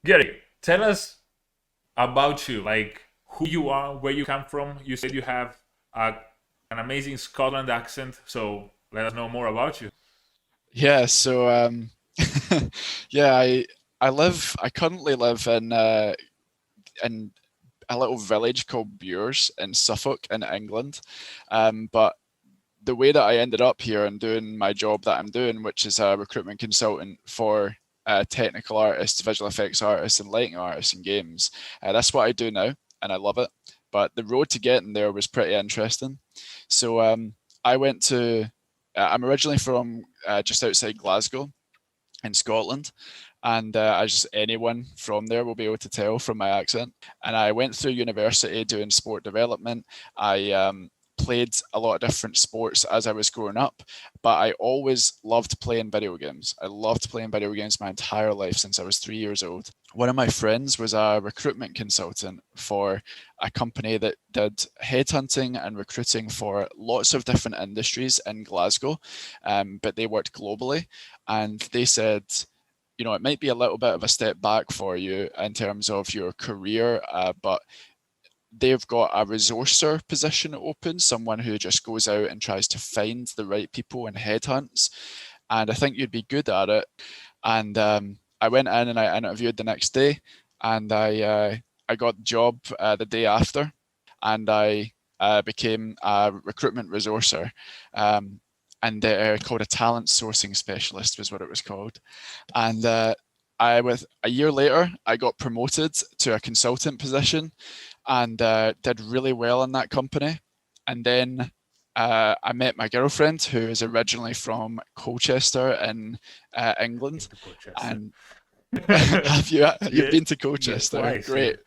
Gary, tell us about you, like who you are, where you come from. You said you have a, an amazing Scotland accent, so let us know more about you. Yeah, so yeah, I currently live in a little village called Bures in Suffolk in England. But the way that I ended up here and doing my job that I'm doing, which is a recruitment consultant for technical artists, visual effects artists, and lighting artists in games, that's what I do now, and I love it. But the road to getting there was pretty interesting. So I went to. I'm originally from just outside Glasgow in Scotland, and as anyone from there will be able to tell from my accent. And I went through university doing sport development. I played a lot of different sports as I was growing up, but I always loved playing video games. I loved playing video games my entire life since I was 3 years old. One of my friends was a recruitment consultant for a company that did headhunting and recruiting for lots of different industries in Glasgow, but they worked globally. And they said, it might be a little bit of a step back for you in terms of your career, but they've got a resourcer position open, someone who just goes out and tries to find the right people and headhunts. And I think you'd be good at it. And I went in and I interviewed the next day, and I got the job the day after, and I became a recruitment resourcer. Um, and called a talent sourcing specialist was what it was called. And I with a year later, I got promoted to a consultant position, and did really well in that company. And then I met my girlfriend, who is originally from Colchester in England. Into Colchester. And you've Yeah, been to yeah, Colchester? twice, Great.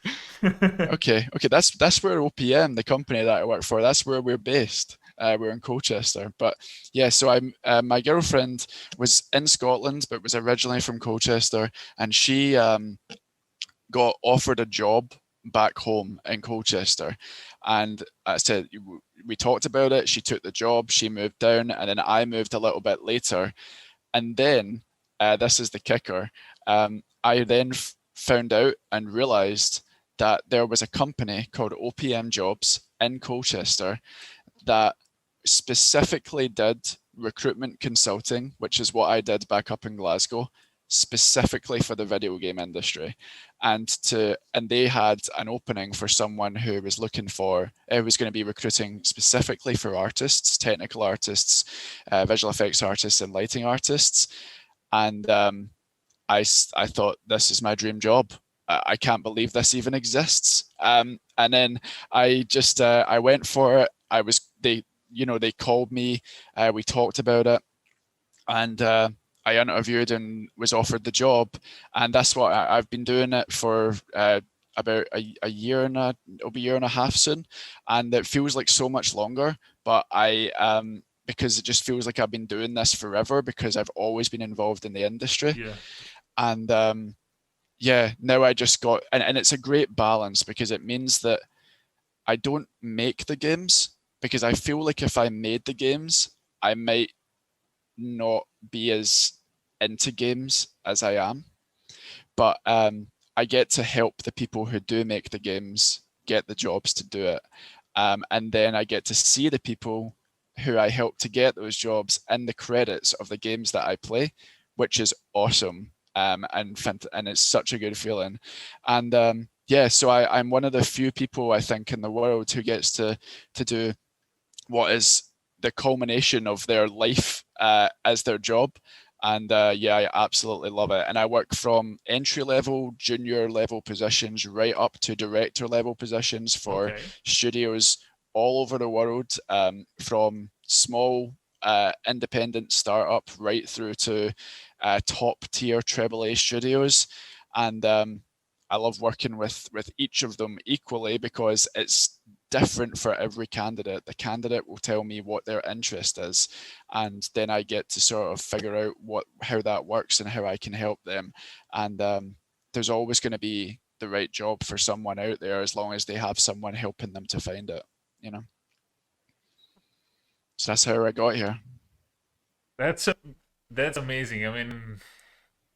yeah. Okay. That's where OPM, the company that I work for, that's where we're based. We're in Colchester, but yeah. So my girlfriend was in Scotland, but was originally from Colchester, and she got offered a job back home in Colchester. And I said, we talked about it. She took the job, she moved down, and then I moved a little bit later. And then, this is the kicker, I then found out and realized that there was a company called OPMJobs in Colchester that specifically did recruitment consulting, which is what I did back up in Glasgow, specifically for the video game industry. And they had an opening for someone who was looking for who was going to be recruiting specifically for artists, technical artists, visual effects artists, and lighting artists. And I thought, this is my dream job. I can't believe this even exists. And then I went for it. I was they called me, we talked about it, and I interviewed and was offered the job, and that's what I've been doing it for. About a year and it'll be a year and a half soon, and it feels like so much longer. But I because it just feels like I've been doing this forever because I've always been involved in the industry. Yeah. And yeah, now I just got, and it's a great balance because it means that I don't make the games, because I feel like if I made the games, I might not be as into games as I am. But I get to help the people who do make the games get the jobs to do it. And then I get to see the people who I help to get those jobs in the credits of the games that I play, which is awesome. And it's such a good feeling. And yeah, so I'm one of the few people I think in the world who gets to do what is the culmination of their life as their job. And yeah, I absolutely love it. And I work from entry level, junior level positions right up to director level positions for Okay. studios all over the world, from small independent startup right through to top tier AAA studios. And I love working with each of them equally because it's different for every candidate. The candidate will tell me what their interest is, and then I get to sort of figure out how that works and how I can help them. And there's always going to be the right job for someone out there as long as they have someone helping them to find it. You know, so that's how I got here. That's that's amazing. I mean,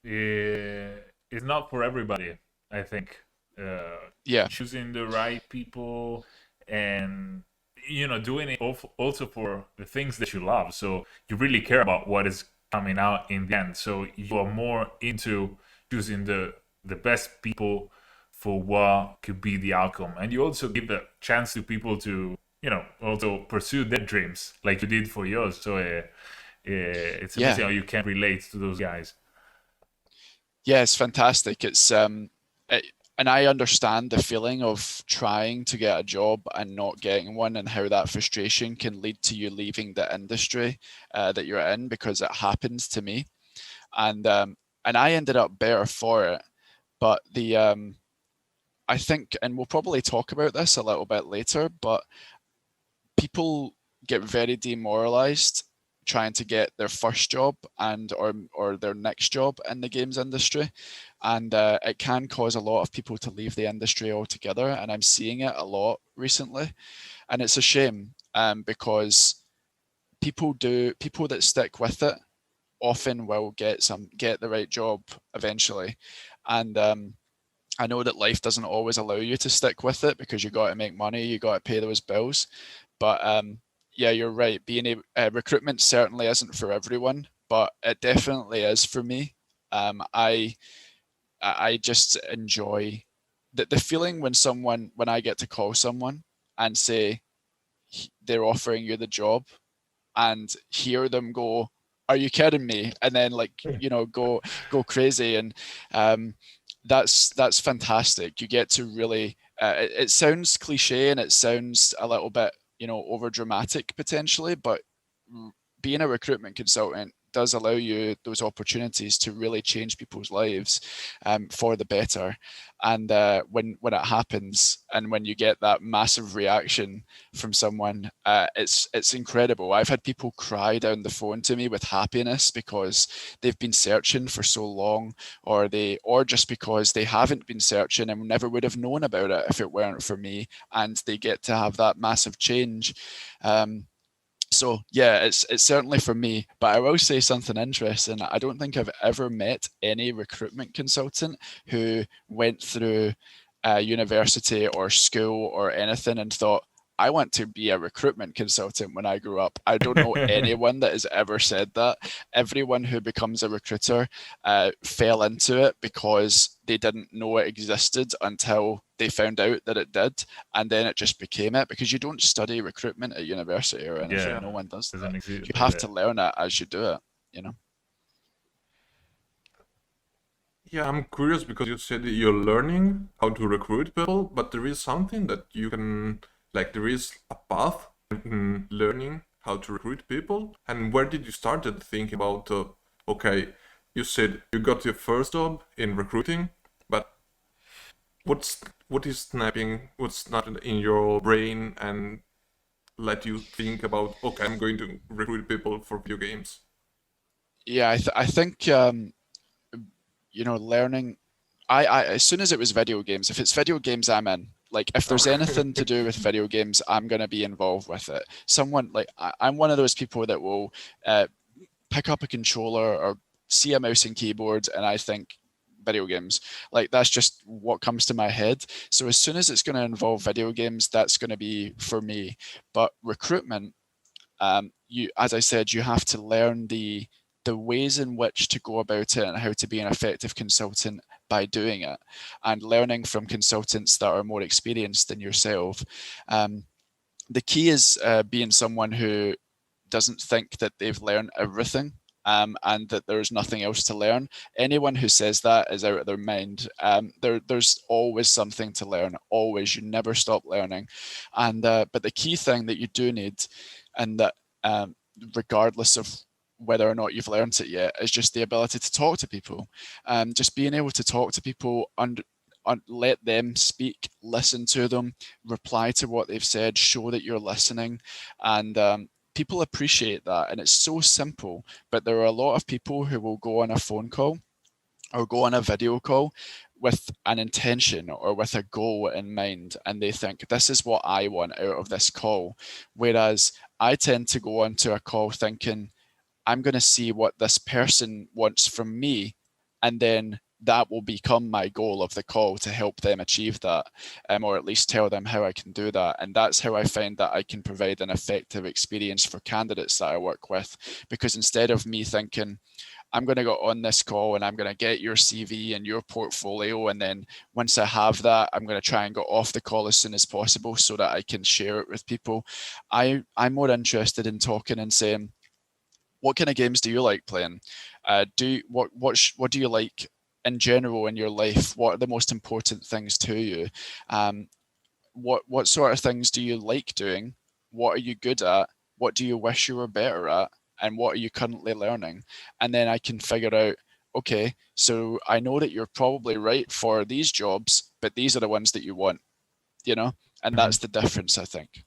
it's not for everybody. I think uh, Yeah, choosing the right people and doing it also for the things that you love. So you really care about what is coming out in the end. So you are more into choosing the best people for what could be the outcome, and you also give a chance to people to also pursue their dreams like you did for yours. So it's yeah, amazing how you can relate to those guys. yeah. It's fantastic. It, and I understand the feeling of trying to get a job and not getting one, and how that frustration can lead to you leaving the industry that you're in, because it happens to me, and um, and I ended up better for it. But I think, and we'll probably talk about this a little bit later, but people get very demoralized trying to get their first job and or their next job in the games industry, and it can cause a lot of people to leave the industry altogether, and I'm seeing it a lot recently, and it's a shame, because people that stick with it often will get the right job eventually, and I know that life doesn't always allow you to stick with it, because you got to make money, you got to pay those bills. But yeah, you're right. Recruitment certainly isn't for everyone, but it definitely is for me. I just enjoy the feeling when I get to call someone and say they're offering you the job, and hear them go, "Are you kidding me?" And then, like, go crazy, and um, that's fantastic. You get to really. It sounds cliche and it sounds a little bit over dramatic potentially, but being a recruitment consultant does allow you those opportunities to really change people's lives for the better. And when it happens, and when you get that massive reaction from someone, it's incredible. I've had people cry down the phone to me with happiness because they've been searching for so long, or just because they haven't been searching and never would have known about it if it weren't for me, and they get to have that massive change. So yeah, it's certainly for me. But I will say something interesting. I don't think I've ever met any recruitment consultant who went through university or school or anything and thought, I want to be a recruitment consultant when I grew up. I don't know anyone that has ever said that. Everyone who becomes a recruiter fell into it because they didn't know it existed until they found out that it did, and then it just became it, because you don't study recruitment at university or anything. Yeah, No one does that. doesn't exist You like have to that. learn it as you do it, you know. Yeah, I'm curious because you said that you're learning how to recruit people, but there is something that you can, like, there is a path in learning how to recruit people. And where did you started thinking about, okay, you said you got your first job in recruiting, but what's snapping in your brain and let you think about, okay, I'm going to recruit people for video games? Yeah, I think learning. I as soon as it was video games, if it's video games, I'm in. Like, if there's Okay. anything to do with video games, I'm gonna be involved with it. Someone like I'm one of those people that will pick up a controller or see a mouse and keyboard, and I think video games. Like, that's just what comes to my head. So as soon as it's going to involve video games, that's going to be for me. But recruitment, as I said, you have to learn the ways in which to go about it and how to be an effective consultant by doing it, and learning from consultants that are more experienced than yourself. Um, the key is being someone who doesn't think that they've learned everything, and that there's nothing else to learn. Anyone who says that is out of their mind. There's always something to learn. Always, you never stop learning. And but the key thing that you do need, and that regardless of whether or not you've learned it yet, is just the ability to talk to people. Just being able to talk to people and let them speak, listen to them, reply to what they've said, show that you're listening, and people appreciate that. And it's so simple, but there are a lot of people who will go on a phone call or go on a video call with an intention or with a goal in mind, and they think, this is what I want out of this call. Whereas I tend to go onto a call thinking, I'm going to see what this person wants from me, and then that will become my goal of the call, to help them achieve that, or at least tell them how I can do that. And that's how I find that I can provide an effective experience for candidates that I work with. Because instead of me thinking, I'm going to go on this call and I'm going to get your CV and your portfolio, and then once I have that, I'm going to try and go off the call as soon as possible so that I can share it with people. I'm more interested in talking and saying, what kind of games do you like playing? What do you like in general in your life? What are the most important things to you? What sort of things do you like doing? What are you good at? What do you wish you were better at? And what are you currently learning? And then I can figure out, okay, so I know that you're probably right for these jobs, but these are the ones that you want, you know? And that's the difference, I think.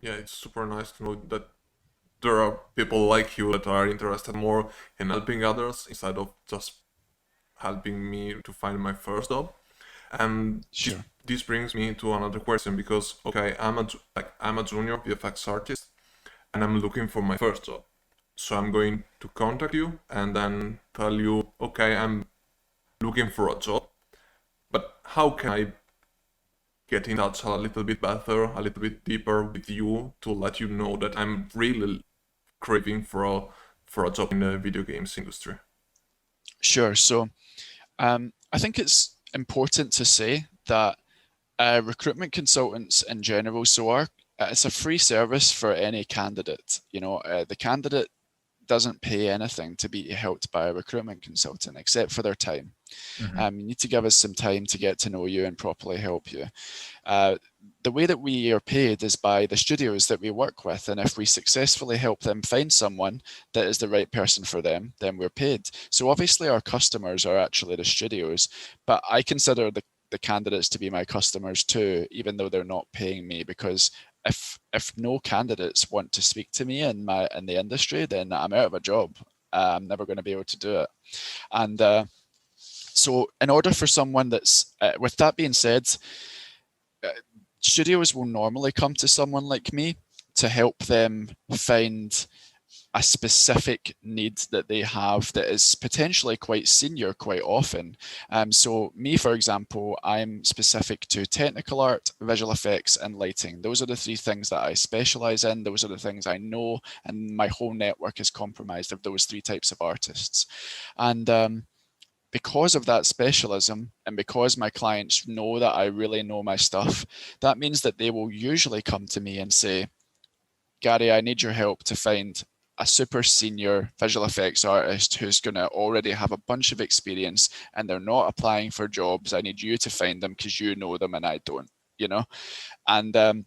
Yeah, it's super nice to know that there are people like you that are interested more in helping others instead of just helping me to find my first job. And Sure. this brings me to another question, because okay, I'm a junior VFX artist and I'm looking for my first job. So I'm going to contact you and then tell you, okay, I'm looking for a job, but how can I get in touch a little bit better, a little bit deeper with you to let you know that I'm really craving for a job in the video games industry? Sure. So I think it's important to say that recruitment consultants in general, it's a free service for any candidate. The candidate doesn't pay anything to be helped by a recruitment consultant except for their time. You need to give us some time to get to know you and properly help you. The way that we are paid is by the studios that we work with, and if we successfully help them find someone that is the right person for them, then we're paid. So obviously our customers are actually the studios, but I consider the candidates to be my customers too, even though they're not paying me, because if no candidates want to speak to me in the industry, then I'm out of a job. I'm never going to be able to do it. And so in order for someone that's, with that being said, studios will normally come to someone like me to help them find a specific need that they have that is potentially quite senior quite often. So me, for example, I'm specific to technical art, visual effects, and lighting. Those are the three things that I specialize in. Those are the things I know, and my whole network is comprised of those three types of artists. And because of that specialism, and because my clients know that I really know my stuff, that means that they will usually come to me and say, Gary, I need your help to find a super senior visual effects artist who's going to already have a bunch of experience and they're not applying for jobs. I need you to find them because you know them and I don't, And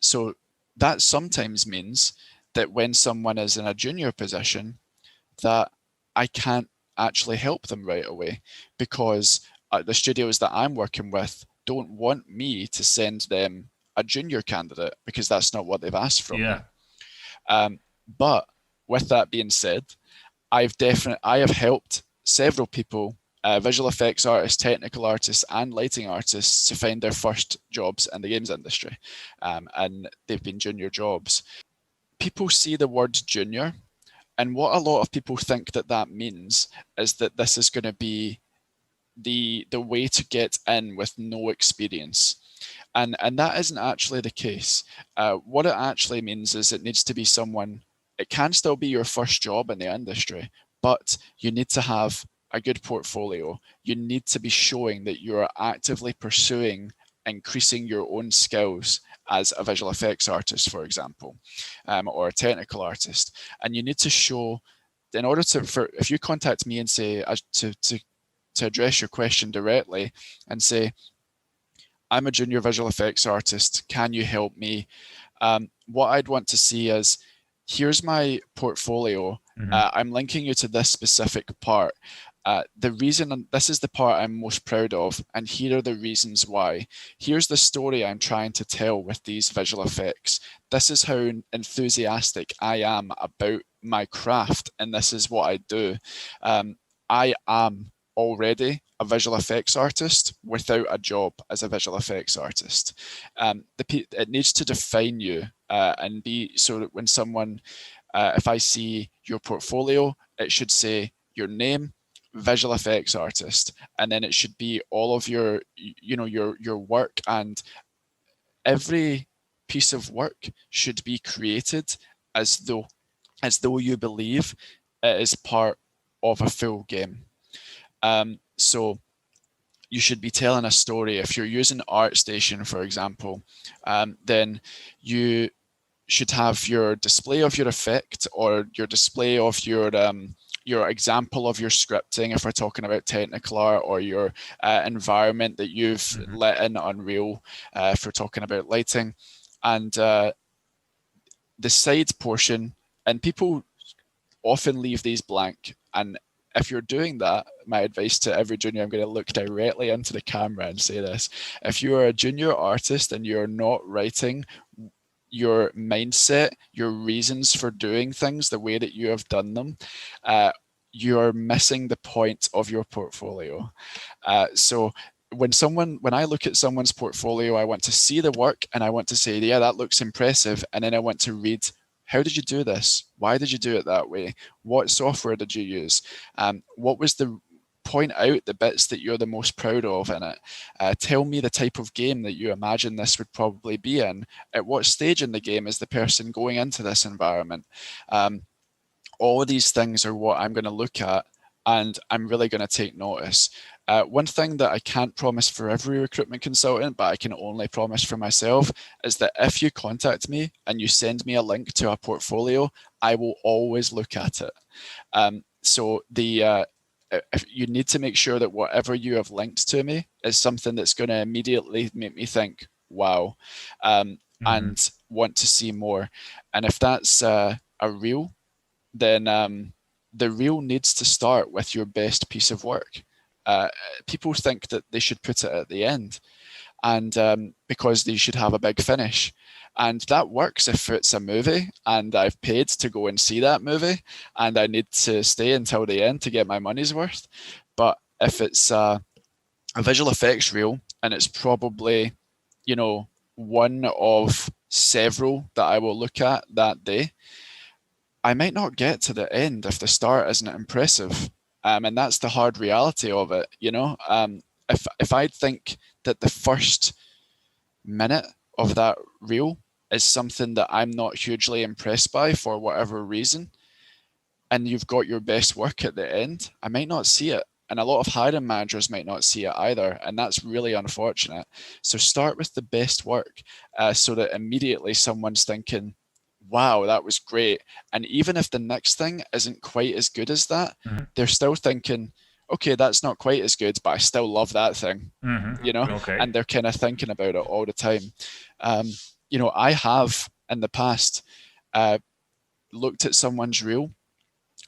so that sometimes means that when someone is in a junior position, that I can't actually help them right away, because the studios that I'm working with don't want me to send them a junior candidate, because that's not what they've asked from me. But with that being said, I have helped several people, visual effects artists, technical artists, and lighting artists, to find their first jobs in the games industry, and they've been junior jobs. People see the word junior, and what a lot of people think that means is that this is going to be the way to get in with no experience. And that isn't actually the case. What it actually means is it needs to be someone, it can still be your first job in the industry, but you need to have a good portfolio. You need to be showing that you are actively pursuing increasing your own skills as a visual effects artist, for example, or a technical artist. And you need to show, in order if you contact me and say, to address your question directly and say, I'm a junior visual effects artist, can you help me? What I'd want to see is, here's my portfolio. I'm linking you to this specific part. The reason, this is the part I'm most proud of, and here are the reasons why. Here's the story I'm trying to tell with these visual effects. This is how enthusiastic I am about my craft, and this is what I do. I am already a visual effects artist without a job as a visual effects artist. It needs to define you and be so that when someone, if I see your portfolio it should say your name, visual effects artist, and then it should be all of your, your work, and every piece of work should be created as though you believe it is part of a full game. So you should be telling a story. If you're using ArtStation, for example, then you should have your display of your effect, or your display of your example of your scripting, if we're talking about technical art, or your environment that you've let in Unreal, if we're talking about lighting, and the side portion. And people often leave these blank, and if you're doing that, my advice to every junior, I'm going to look directly into the camera and say this: if you are a junior artist and you're not writing your mindset, your reasons for doing things the way that you have done them, you're missing the point of your portfolio. So when I look at someone's portfolio, I want to see the work and I want to say, yeah, that looks impressive. And then I want to read, how did you do this? Why did you do it that way? What software did you use? What was the point out the bits that you're the most proud of in it. Tell me the type of game that you imagine this would probably be in. At what stage in the game is the person going into this environment? All of these things are what I'm going to look at, and I'm really going to take notice. One thing that I can't promise for every recruitment consultant, but I can only promise for myself, is that if you contact me and you send me a link to a portfolio, I will always look at it. So if you need to make sure that whatever you have linked to me is something that's going to immediately make me think, wow, and want to see more. And if that's a reel, then the reel needs to start with your best piece of work. People think that they should put it at the end, and because they should have a big finish. And that works if it's a movie and I've paid to go and see that movie and I need to stay until the end to get my money's worth. But if it's a visual effects reel and it's probably, one of several that I will look at that day, I might not get to the end if the start isn't impressive. And that's the hard reality of it, If I think that the first minute of that reel is something that I'm not hugely impressed by for whatever reason, and you've got your best work at the end, I might not see it. And a lot of hiring managers might not see it either. And that's really unfortunate. So start with the best work so that immediately someone's thinking, wow, that was great. And even if the next thing isn't quite as good as that, they're still thinking, okay, that's not quite as good, but I still love that thing, Okay. And they're kind of thinking about it all the time. I have in the past looked at someone's reel,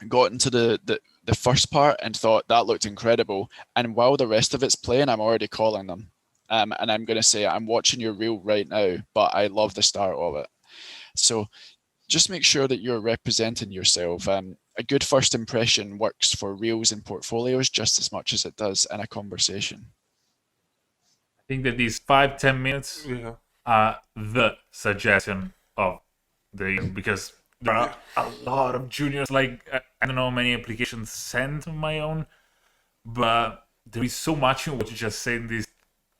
got into the first part and thought that looked incredible. And while the rest of it's playing, I'm already calling them. And I'm going to say, I'm watching your reel right now, but I love the start of it. So just make sure that you're representing yourself. A good first impression works for reels and portfolios just as much as it does in a conversation. I think that these 5-10 minutes are the suggestion of the year, because there are a lot of juniors. Like, I don't know how many applications sent on my own, but there is so much in what you just said in these,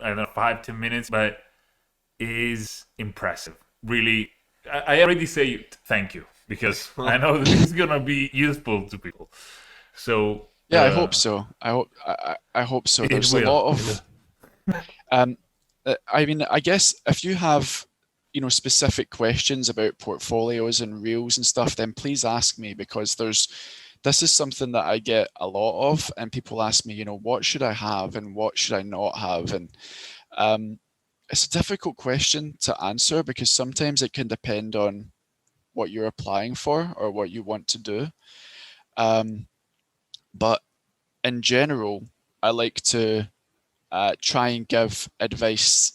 5-10 minutes, but it is impressive. Really, I already say thank you, because I know this is gonna be useful to people. So yeah, I hope so. I hope so. There's a lot of I guess if you have specific questions about portfolios and reels and stuff, then please ask me, because this is something that I get a lot of, and people ask me, what should I have and what should I not have? And it's a difficult question to answer, because sometimes it can depend on what you're applying for or what you want to do. But in general, I like to try and give advice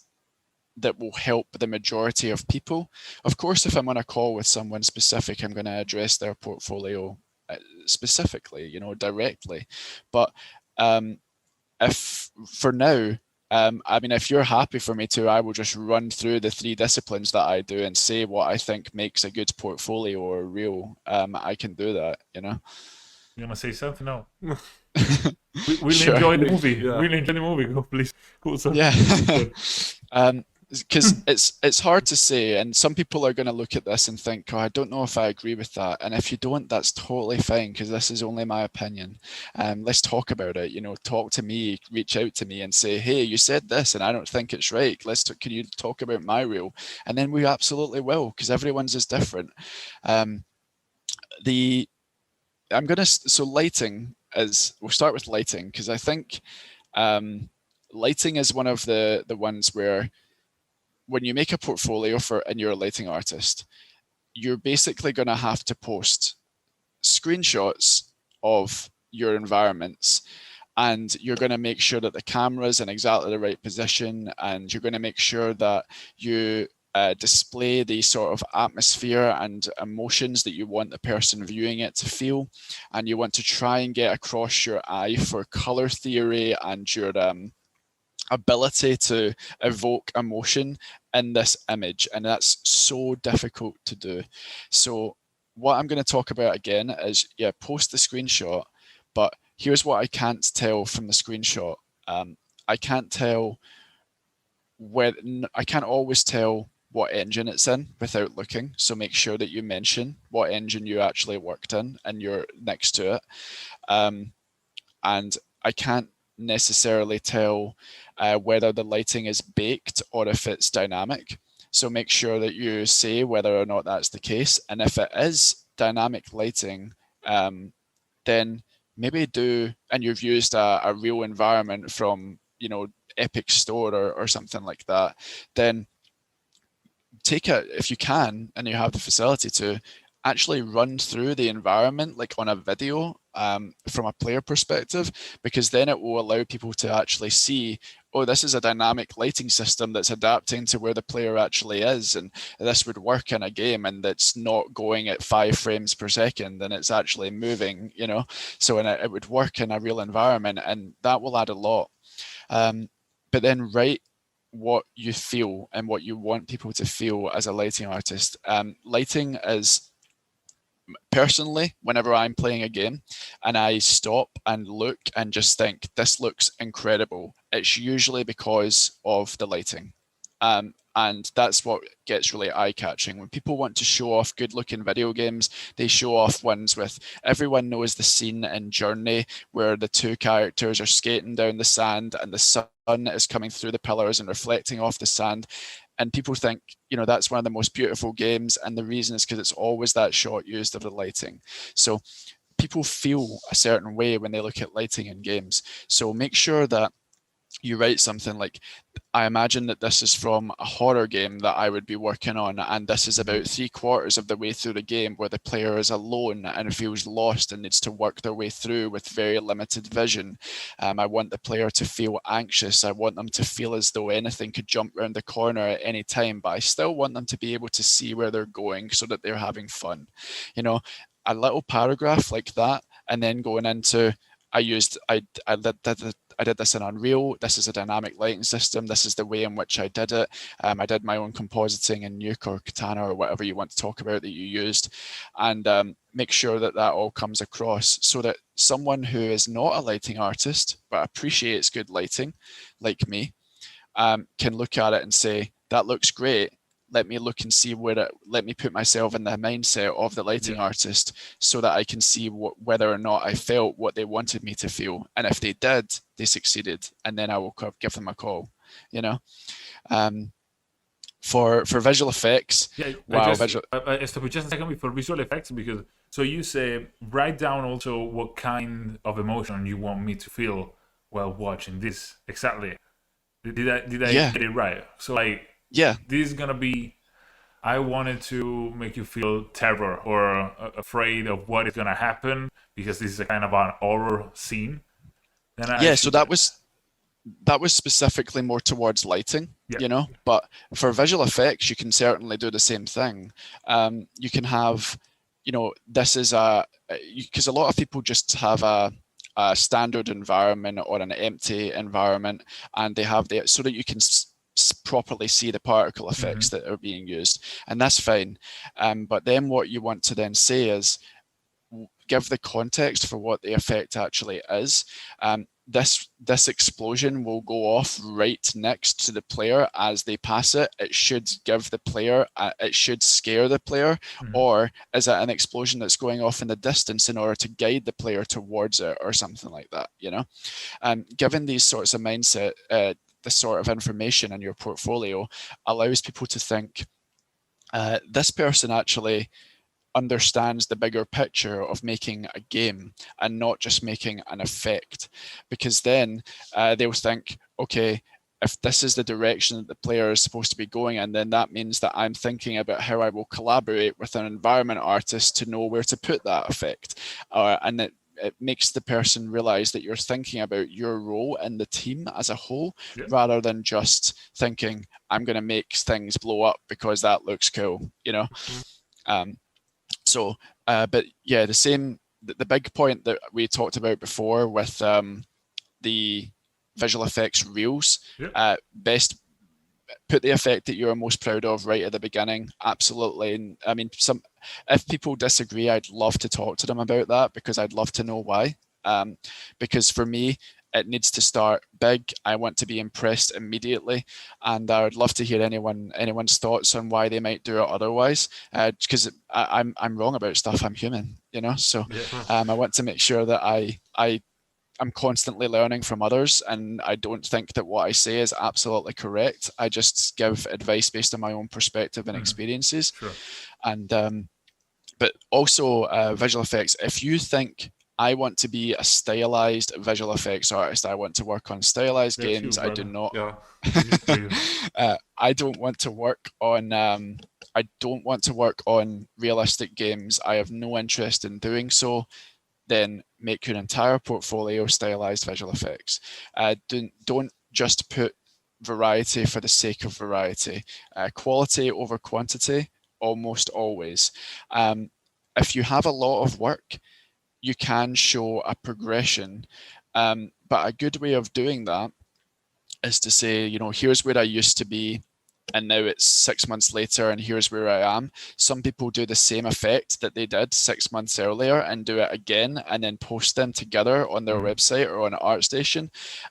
that will help the majority of people. Of course, if I'm on a call with someone specific, I'm going to address their portfolio specifically, directly. But if for now, if you're happy for me to, I will just run through the 3 disciplines that I do and say what I think makes a good portfolio or reel. I can do that, You wanna say something? No. We'll Sure. enjoy the movie. Yeah. We'll enjoy the movie. Go, please. Cool. So, Yeah. Because it's hard to say, and some people are going to look at this and think, oh, I don't know if I agree with that. And if you don't, that's totally fine, because this is only my opinion. Let's talk about it. Talk to me, reach out to me and say, hey, you said this and I don't think it's right. Can you talk about my reel? And then we absolutely will, because everyone's is different. So lighting we'll start with lighting, because I think lighting is one of the ones where, when you make a portfolio and you're a lighting artist, you're basically going to have to post screenshots of your environments, and you're going to make sure that the camera's in exactly the right position, and you're going to make sure that you display the sort of atmosphere and emotions that you want the person viewing it to feel, and you want to try and get across your eye for color theory and your ability to evoke emotion in this image, and that's so difficult to do. So what I'm going to talk about again is, post the screenshot, but here's what I can't tell from the screenshot. I can't always tell what engine it's in without looking, so make sure that you mention what engine you actually worked in and you're next to it. And I can't necessarily tell whether the lighting is baked or if it's dynamic. So make sure that you say whether or not that's the case. And if it is dynamic lighting, then maybe and you've used a real environment from, Epic Store or something like that, then take it, if you can, and you have the facility to actually run through the environment like on a video from a player perspective, because then it will allow people to actually see, oh, this is a dynamic lighting system that's adapting to where the player actually is, and this would work in a game, and that's not going at 5 frames per second, and it's actually moving, so it would work in a real environment, and that will add a lot. But then write what you feel and what you want people to feel as a lighting artist. Lighting is, personally, whenever I'm playing a game and I stop and look and just think, this looks incredible, it's usually because of the lighting. And that's what gets really eye-catching. When people want to show off good-looking video games, they show off ones with, everyone knows the scene in Journey where the two characters are skating down the sand and the sun is coming through the pillars and reflecting off the sand. And people think, that's one of the most beautiful games. And the reason is because it's always that shot used of the lighting. So people feel a certain way when they look at lighting in games. So make sure that you write something like, I imagine that this is from a horror game that I would be working on, and this is about 3/4 of the way through the game where the player is alone and feels lost and needs to work their way through with very limited vision. I want the player to feel anxious. I want them to feel as though anything could jump around the corner at any time, but I still want them to be able to see where they're going so that they're having fun. A little paragraph like that, and then going into, I did this in Unreal. This is a dynamic lighting system. This is the way in which I did it. I did my own compositing in Nuke or Katana or whatever you want to talk about that you used, and make sure that all comes across so that someone who is not a lighting artist but appreciates good lighting, like me, can look at it and say, that looks great. Let me look and see let me put myself in the mindset of the lighting artist so that I can see whether or not I felt what they wanted me to feel. And if they did, they succeeded. And then I will give them a call, For visual effects. Yeah, wow. I stop you just a second before visual effects, because so you say, write down also what kind of emotion you want me to feel while watching this. Exactly. Did I get it right? So this is gonna be, I wanted to make you feel terror or afraid of what is gonna happen because this is a kind of an horror scene. So that was specifically more towards lighting, but for visual effects, you can certainly do the same thing. You can have, this is because a lot of people just have a standard environment or an empty environment, and they have so that you can properly see the particle effects that are being used, and that's fine. But then what you want to then say is, give the context for what the effect actually is, this explosion will go off right next to the player as they pass it. It should give the player, it should scare the player, or is it an explosion that's going off in the distance in order to guide the player towards it or something like that, you know? Given these sorts of mindset, the sort of information in your portfolio allows people to think, this person actually understands the bigger picture of making a game and not just making an effect, because then they'll think, okay, if this is the direction that the player is supposed to be going in, then that means that I'm thinking about how I will collaborate with an environment artist to know where to put that effect, and it makes the person realize that you're thinking about your role in the team as a whole, rather than just thinking, I'm going to make things blow up because that looks cool, you know? But yeah, the big point that we talked about before with the visual effects reels, best put the effect that you're most proud of right at the beginning. Absolutely. And I mean, if people disagree, I'd love to talk to them about that, because I'd love to know why. Because for me, it needs to start big. I want to be impressed immediately, and I would love to hear anyone's thoughts on why they might do it otherwise. Because I'm wrong about stuff. I'm human, you know. So I want to make sure that I'm constantly learning from others, and I don't think that what I say is absolutely correct. I just give advice based on my own perspective and experiences. And but also visual effects. If you think, I want to be a stylized visual effects artist, I want to work on stylized games, I do not. I don't want to work on realistic games. I have no interest in doing so. Then make your entire portfolio stylized visual effects. Don't just put variety for the sake of variety. Quality over quantity, almost always. If you have a lot of work, you can show a progression. But a good way of doing that is to say, you know, here's where I used to be, and now it's 6 months later, and here's where I am. Some people do the same effect that they did 6 months earlier and do it again, and then post them together on their website or on ArtStation.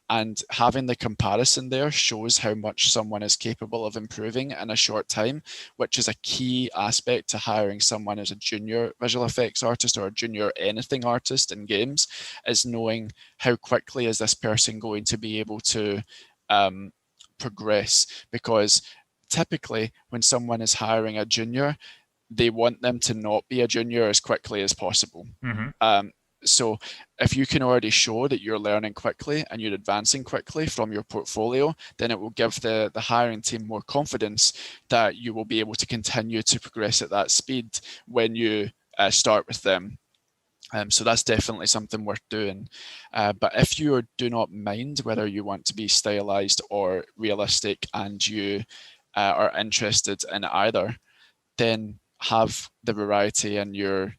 And having the comparison there shows how much someone is capable of improving in a short time, which is a key aspect to hiring someone as a junior visual effects artist or a junior anything artist in games, is knowing how quickly is this person going to be able to progress. Because typically when someone is hiring a junior, they want them to not be a junior as quickly as possible. So if you can already show that you're learning quickly and you're advancing quickly from your portfolio, then it will give the hiring team more confidence that you will be able to continue to progress at that speed when you start with them. So that's definitely something worth doing. But if you do not mind whether you want to be stylized or realistic, and you are interested in either, then have the variety in your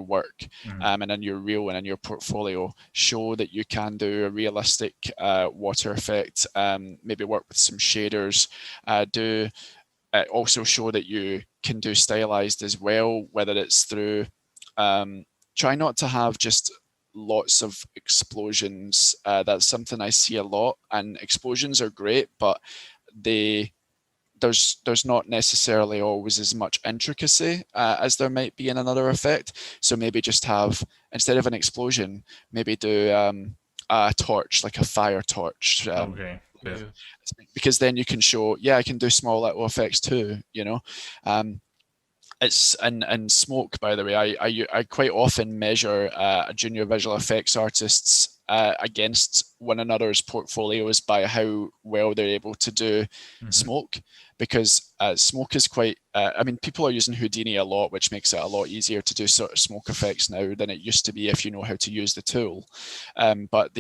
work, and in your reel and in your portfolio. Show that you can do a realistic water effect, maybe work with some shaders, also show that you can do stylized as well, whether it's through try not to have just lots of explosions. That's something I see a lot, and explosions are great, but there's not necessarily always as much intricacy as there might be in another effect. So maybe just have, instead of an explosion, maybe do a torch, like a fire torch. Because then you can show, I can do small little effects too, you know. It's and smoke, by the way, I quite often measure a junior visual effects artists against one another's portfolios by how well they're able to do smoke, because smoke is quite I mean, people are using Houdini a lot, which makes it a lot easier to do sort of smoke effects now than it used to be if you know how to use the tool. But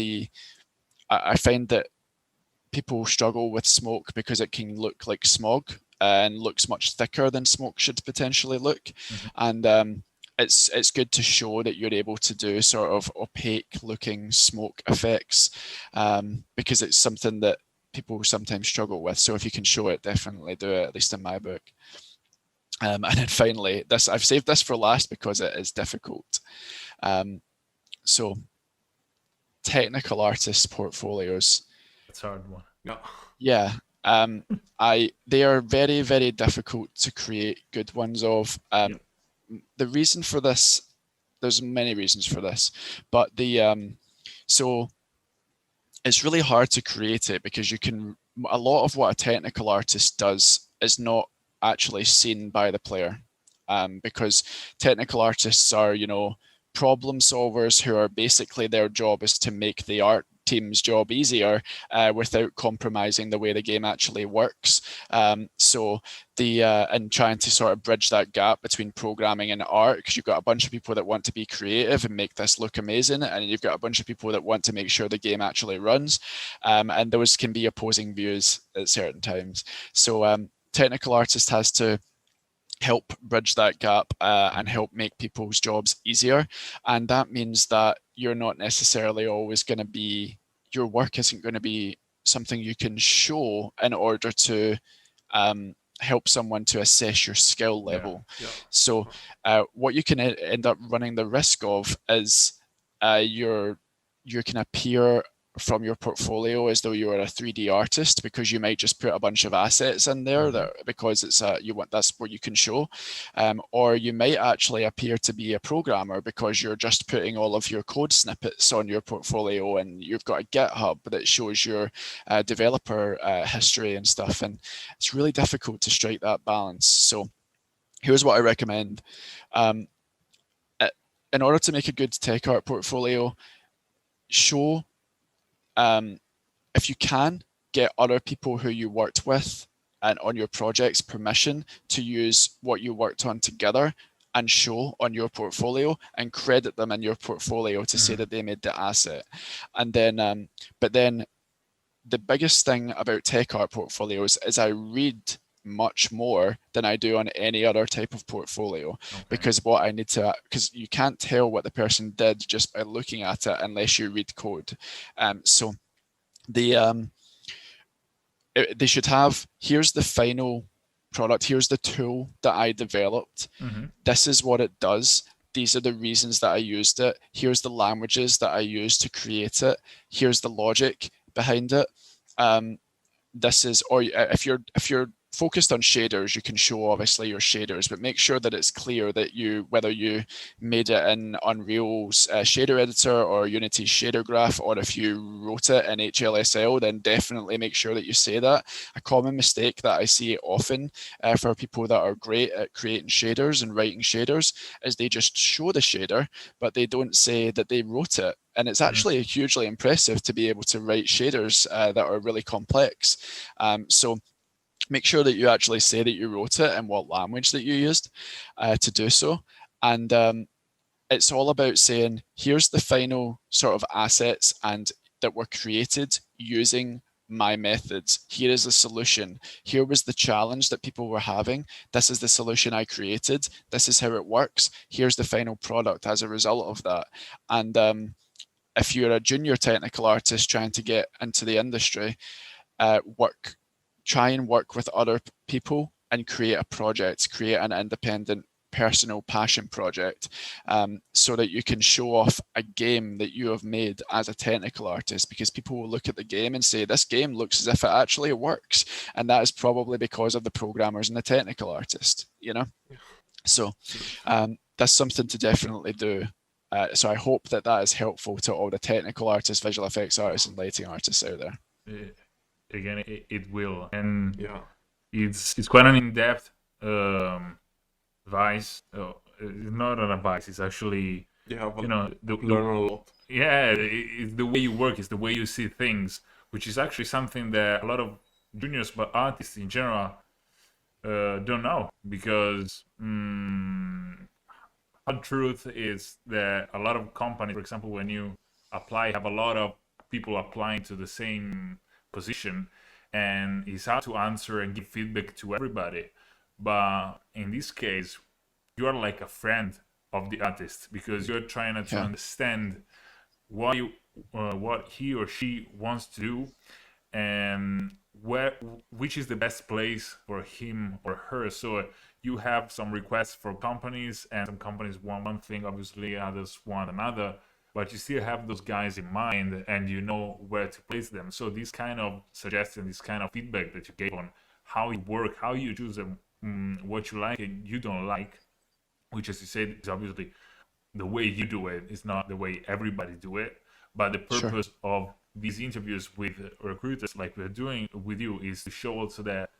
I find that people struggle with smoke because it can look like smog and looks much thicker than smoke should potentially look. And it's good to show that you're able to do sort of opaque looking smoke effects, because it's something that people sometimes struggle with. So if you can show it, definitely do it, at least in my book. And then finally, I've saved this for last because it is difficult. So technical artists portfolios. That's a hard one. Yeah. Yeah. They are very, very difficult to create good ones of. The reason for this, there's many reasons for this, but so it's really hard to create it because a lot of what a technical artist does is not actually seen by the player, because technical artists are, problem solvers who are basically, their job is to make the art team's job easier without compromising the way the game actually works. And trying to sort of bridge that gap between programming and art, because you've got a bunch of people that want to be creative and make this look amazing, and you've got a bunch of people that want to make sure the game actually runs, and those can be opposing views at certain times. So technical artist has to help bridge that gap and help make people's jobs easier. And that means that you're not necessarily always going to be, your work isn't going to be something you can show in order to help someone to assess your skill level. So what you can end up running the risk of is you can appear from your portfolio as though you are a 3D artist, because you might just put a bunch of assets in there because it's that's what you can show, or you might actually appear to be a programmer because you're just putting all of your code snippets on your portfolio, and you've got a GitHub that shows your developer history and stuff, and it's really difficult to strike that balance. So here's what I recommend. In order to make a good tech art portfolio, show, if you can, get other people who you worked with and on your projects permission to use what you worked on together and show on your portfolio, and credit them in your portfolio to say that they made the asset. And then, but then the biggest thing about tech art portfolios is I read much more than I do on any other type of portfolio, because because you can't tell what the person did just by looking at it unless you read code. So they should have, here's the final product, here's the tool that I developed, this is what it does, these are the reasons that I used it, here's the languages that I used to create it, here's the logic behind it. This is, or if you're focused on shaders, you can show obviously your shaders, but make sure that it's clear that whether you made it in Unreal's shader editor or Unity's shader graph, or if you wrote it in HLSL, then definitely make sure that you say that. A common mistake that I see often for people that are great at creating shaders and writing shaders is they just show the shader, but they don't say that they wrote it. And it's actually hugely impressive to be able to write shaders that are really complex. So make sure that you actually say that you wrote it and what language that you used to do so. And it's all about saying, here's the final sort of assets and that were created using my methods. Here is the solution. Here was the challenge that people were having. This is the solution I created. This is how it works. Here's the final product as a result of that. And if you're a junior technical artist trying to get into the industry, try and work with other people and create a project, create an independent personal passion project, so that you can show off a game that you have made as a technical artist, because people will look at the game and say, this game looks as if it actually works. And that is probably because of the programmers and the technical artist, So that's something to definitely do. So I hope that is helpful to all the technical artists, visual effects artists, and lighting artists out there. Again, it will, and it's quite an in-depth advice. It's not an advice. It's actually learn a lot. Yeah, it's the way you work. It's the way you see things, which is actually something that a lot of juniors, but artists in general, don't know, because hard truth is that a lot of companies, for example, when you apply, have a lot of people applying to the same position, and it's hard to answer and give feedback to everybody. But in this case, you are like a friend of the artist, because you're trying to understand what he or she wants to do, and where which is the best place for him or her. So you have some requests for companies, and some companies want one thing, obviously others want another, but you still have those guys in mind and you know where to place them. So this kind of suggestion, this kind of feedback that you gave on how you work, how you choose them, what you like and you don't like, which, as you said, is obviously the way you do it. It's not the way everybody do it. But the Sure. purpose of these interviews with recruiters, like we're doing with you, is to show also that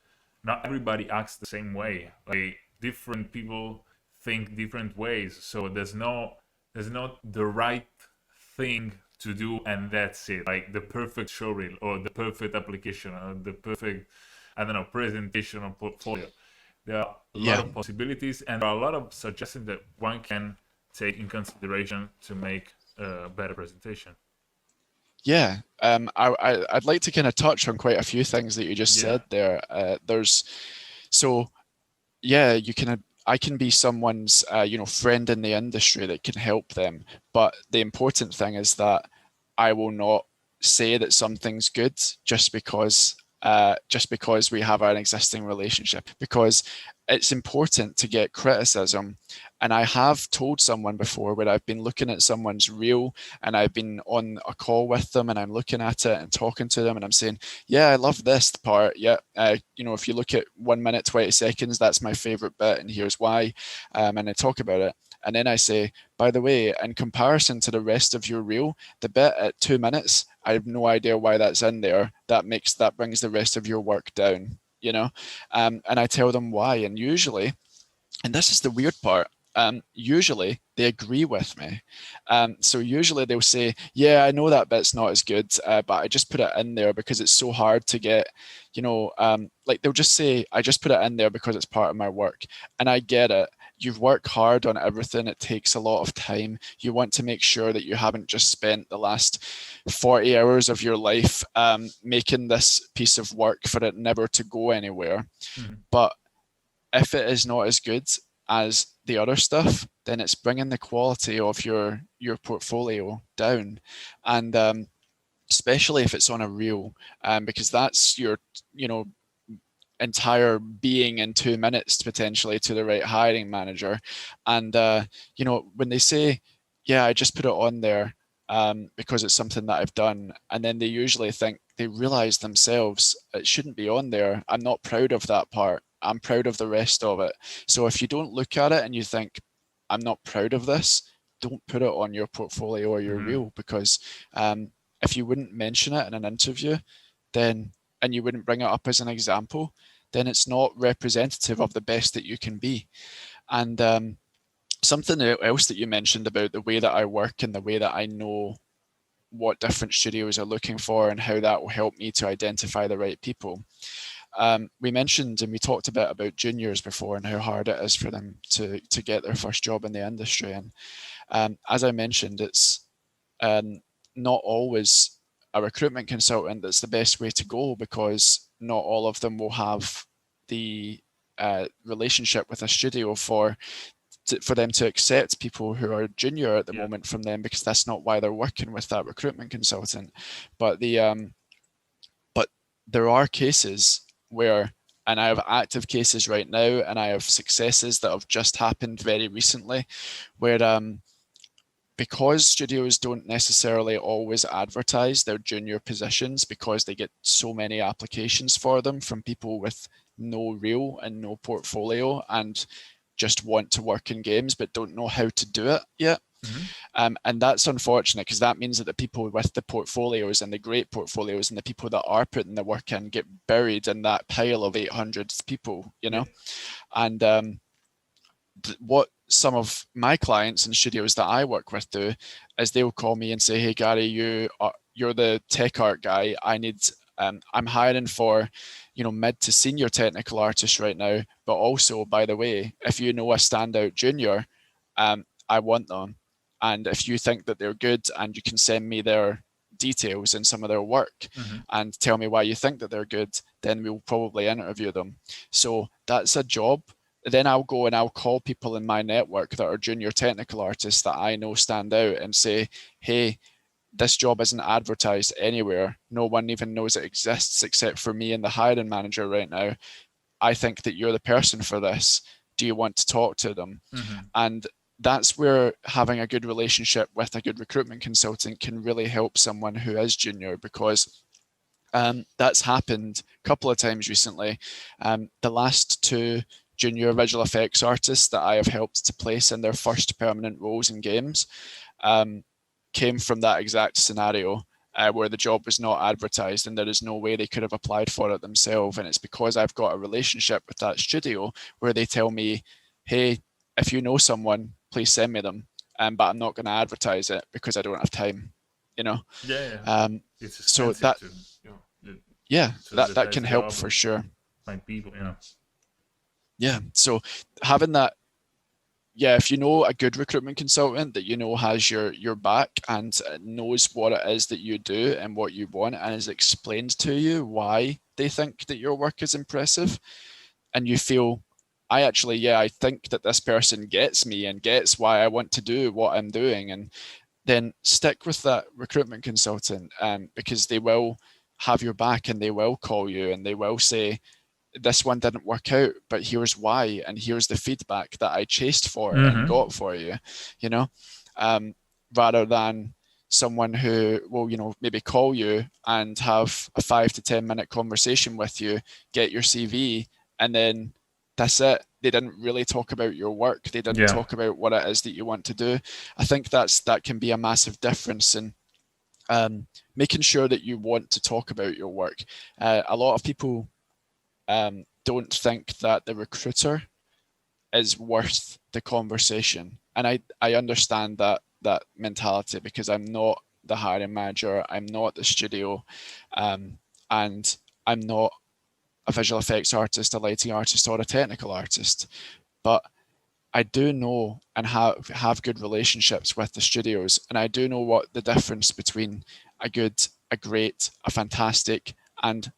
not everybody acts the same way. Like different people think different ways. So there's not the right thing to do and that's it. Like the perfect showreel or the perfect application or the perfect, I don't know, presentation or portfolio. There are a lot Yeah. of possibilities and there are a lot of suggestions that one can take in consideration to make a better presentation. Yeah, I'd like to kind of touch on quite a few things that you just Yeah. said there. So yeah, I can be someone's friend in the industry that can help them, but the important thing is that I will not say that something's good just because we have an existing relationship, because it's important to get criticism. And I have told someone before where I've been looking at someone's reel and I've been on a call with them and I'm looking at it and talking to them and I'm saying, yeah, I love this part. Yeah, if you look at 1 minute 20 seconds, that's my favorite bit, and here's why. And I talk about it, and then I say, by the way, in comparison to the rest of your reel, the bit at 2 minutes, I have no idea why that's in there. That brings the rest of your work down. And I tell them why, and usually, and this is the weird part, usually they agree with me. So usually they'll say, yeah, I know that bit's not as good, but I just put it in there because it's so hard to get, like they'll just say, I just put it in there because it's part of my work. And I get it. You've worked hard on everything. It takes a lot of time. You want to make sure that you haven't just spent the last 40 hours of your life making this piece of work for it never to go anywhere. Mm-hmm. But if it is not as good as the other stuff, then it's bringing the quality of your portfolio down, and especially if it's on a reel, because that's your entire being in 2 minutes potentially to the right hiring manager. And when they say, yeah, I just put it on there because it's something that I've done, and then they usually think, they realize themselves, it shouldn't be on there. I'm not proud of that part. I'm proud of the rest of it. So if you don't look at it and you think, I'm not proud of this, don't put it on your portfolio or your reel, because if you wouldn't mention it in an interview, then and you wouldn't bring it up as an example, then it's not representative of the best that you can be. And something else that you mentioned about the way that I work and the way that I know what different studios are looking for and how that will help me to identify the right people. We mentioned and we talked a bit about juniors before and how hard it is for them to get their first job in the industry. And as I mentioned, it's not always a recruitment consultant that's the best way to go, because not all of them will have the relationship with a studio for them to accept people who are junior at the moment from them, because that's not why they're working with that recruitment consultant. But there are cases where, and I have active cases right now, and I have successes that have just happened very recently, where because studios don't necessarily always advertise their junior positions because they get so many applications for them from people with no reel and no portfolio and just want to work in games but don't know how to do it yet. And that's unfortunate, because that means that the people with the portfolios and the great portfolios and the people that are putting the work in get buried in that pile of 800 people, And what some of my clients and studios that I work with do is they'll call me and say, hey, Gary, you're the tech art guy. I'm hiring for, mid to senior technical artists right now. But also, by the way, if you know a standout junior, I want them. And if you think that they're good and you can send me their details and some of their work and tell me why you think that they're good, then we'll probably interview them. So that's a job. Then I'll go and I'll call people in my network that are junior technical artists that I know stand out and say, hey, this job isn't advertised anywhere. No one even knows it exists except for me and the hiring manager right now. I think that you're the person for this. Do you want to talk to them? And that's where having a good relationship with a good recruitment consultant can really help someone who is junior, because that's happened a couple of times recently. The last two junior visual effects artists that I have helped to place in their first permanent roles in games came from that exact scenario. Where the job was not advertised and there is no way they could have applied for it themselves. And it's because I've got a relationship with that studio where they tell me, hey, if you know someone, please send me them. But I'm not going to advertise it because I don't have time, you know? It's so expensive that can help for sure. Find people, So having that, if you know a good recruitment consultant that you know has your back and knows what it is that you do and what you want and has explained to you why they think that your work is impressive, and you feel, I think that this person gets me and gets why I want to do what I'm doing, and then stick with that recruitment consultant, because they will have your back and they will call you and they will say, this one didn't work out, but here's why, and here's the feedback that I chased for and got for you, rather than someone who will, maybe call you and have a 5 to 10 minute conversation with you, get your CV, and then that's it. They didn't really talk about your work. They didn't talk about what it is that you want to do. I think that can be a massive difference in making sure that you want to talk about your work. A lot of people don't think that the recruiter is worth the conversation. And I understand that mentality, because I'm not the hiring manager, I'm not the studio, and I'm not a visual effects artist, a lighting artist, or a technical artist. But I do know and have good relationships with the studios, and I do know what the difference between a good, a great, a fantastic, and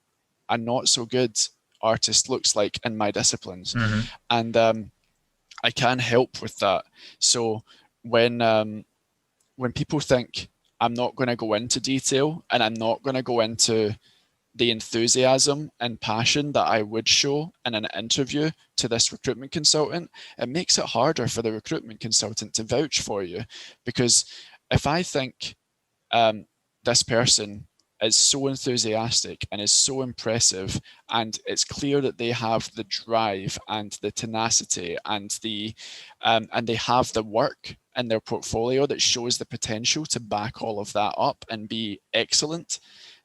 a not so good artist looks like in my disciplines. And I can help with that. So when people think I'm not going to go into detail and I'm not going to go into the enthusiasm and passion that I would show in an interview to this recruitment consultant, it makes it harder for the recruitment consultant to vouch for you. Because if I think this person is so enthusiastic and is so impressive, and it's clear that they have the drive and the tenacity and they have the work in their portfolio that shows the potential to back all of that up and be excellent,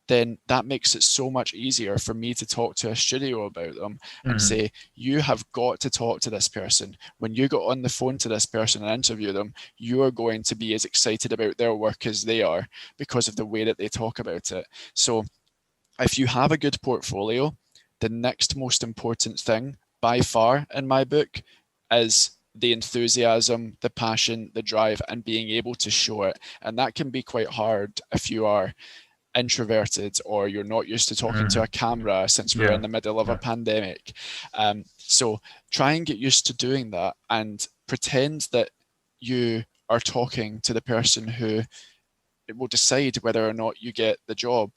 then that makes it so much easier for me to talk to a studio about them and say, you have got to talk to this person. When you get on the phone to this person and interview them, you are going to be as excited about their work as they are, because of the way that they talk about it. So if you have a good portfolio, the next most important thing by far in my book is the enthusiasm, the passion, the drive, and being able to show it. And that can be quite hard if you are introverted or you're not used to talking to a camera, since we're in the middle of a pandemic. So try and get used to doing that and pretend that you are talking to the person who will decide whether or not you get the job,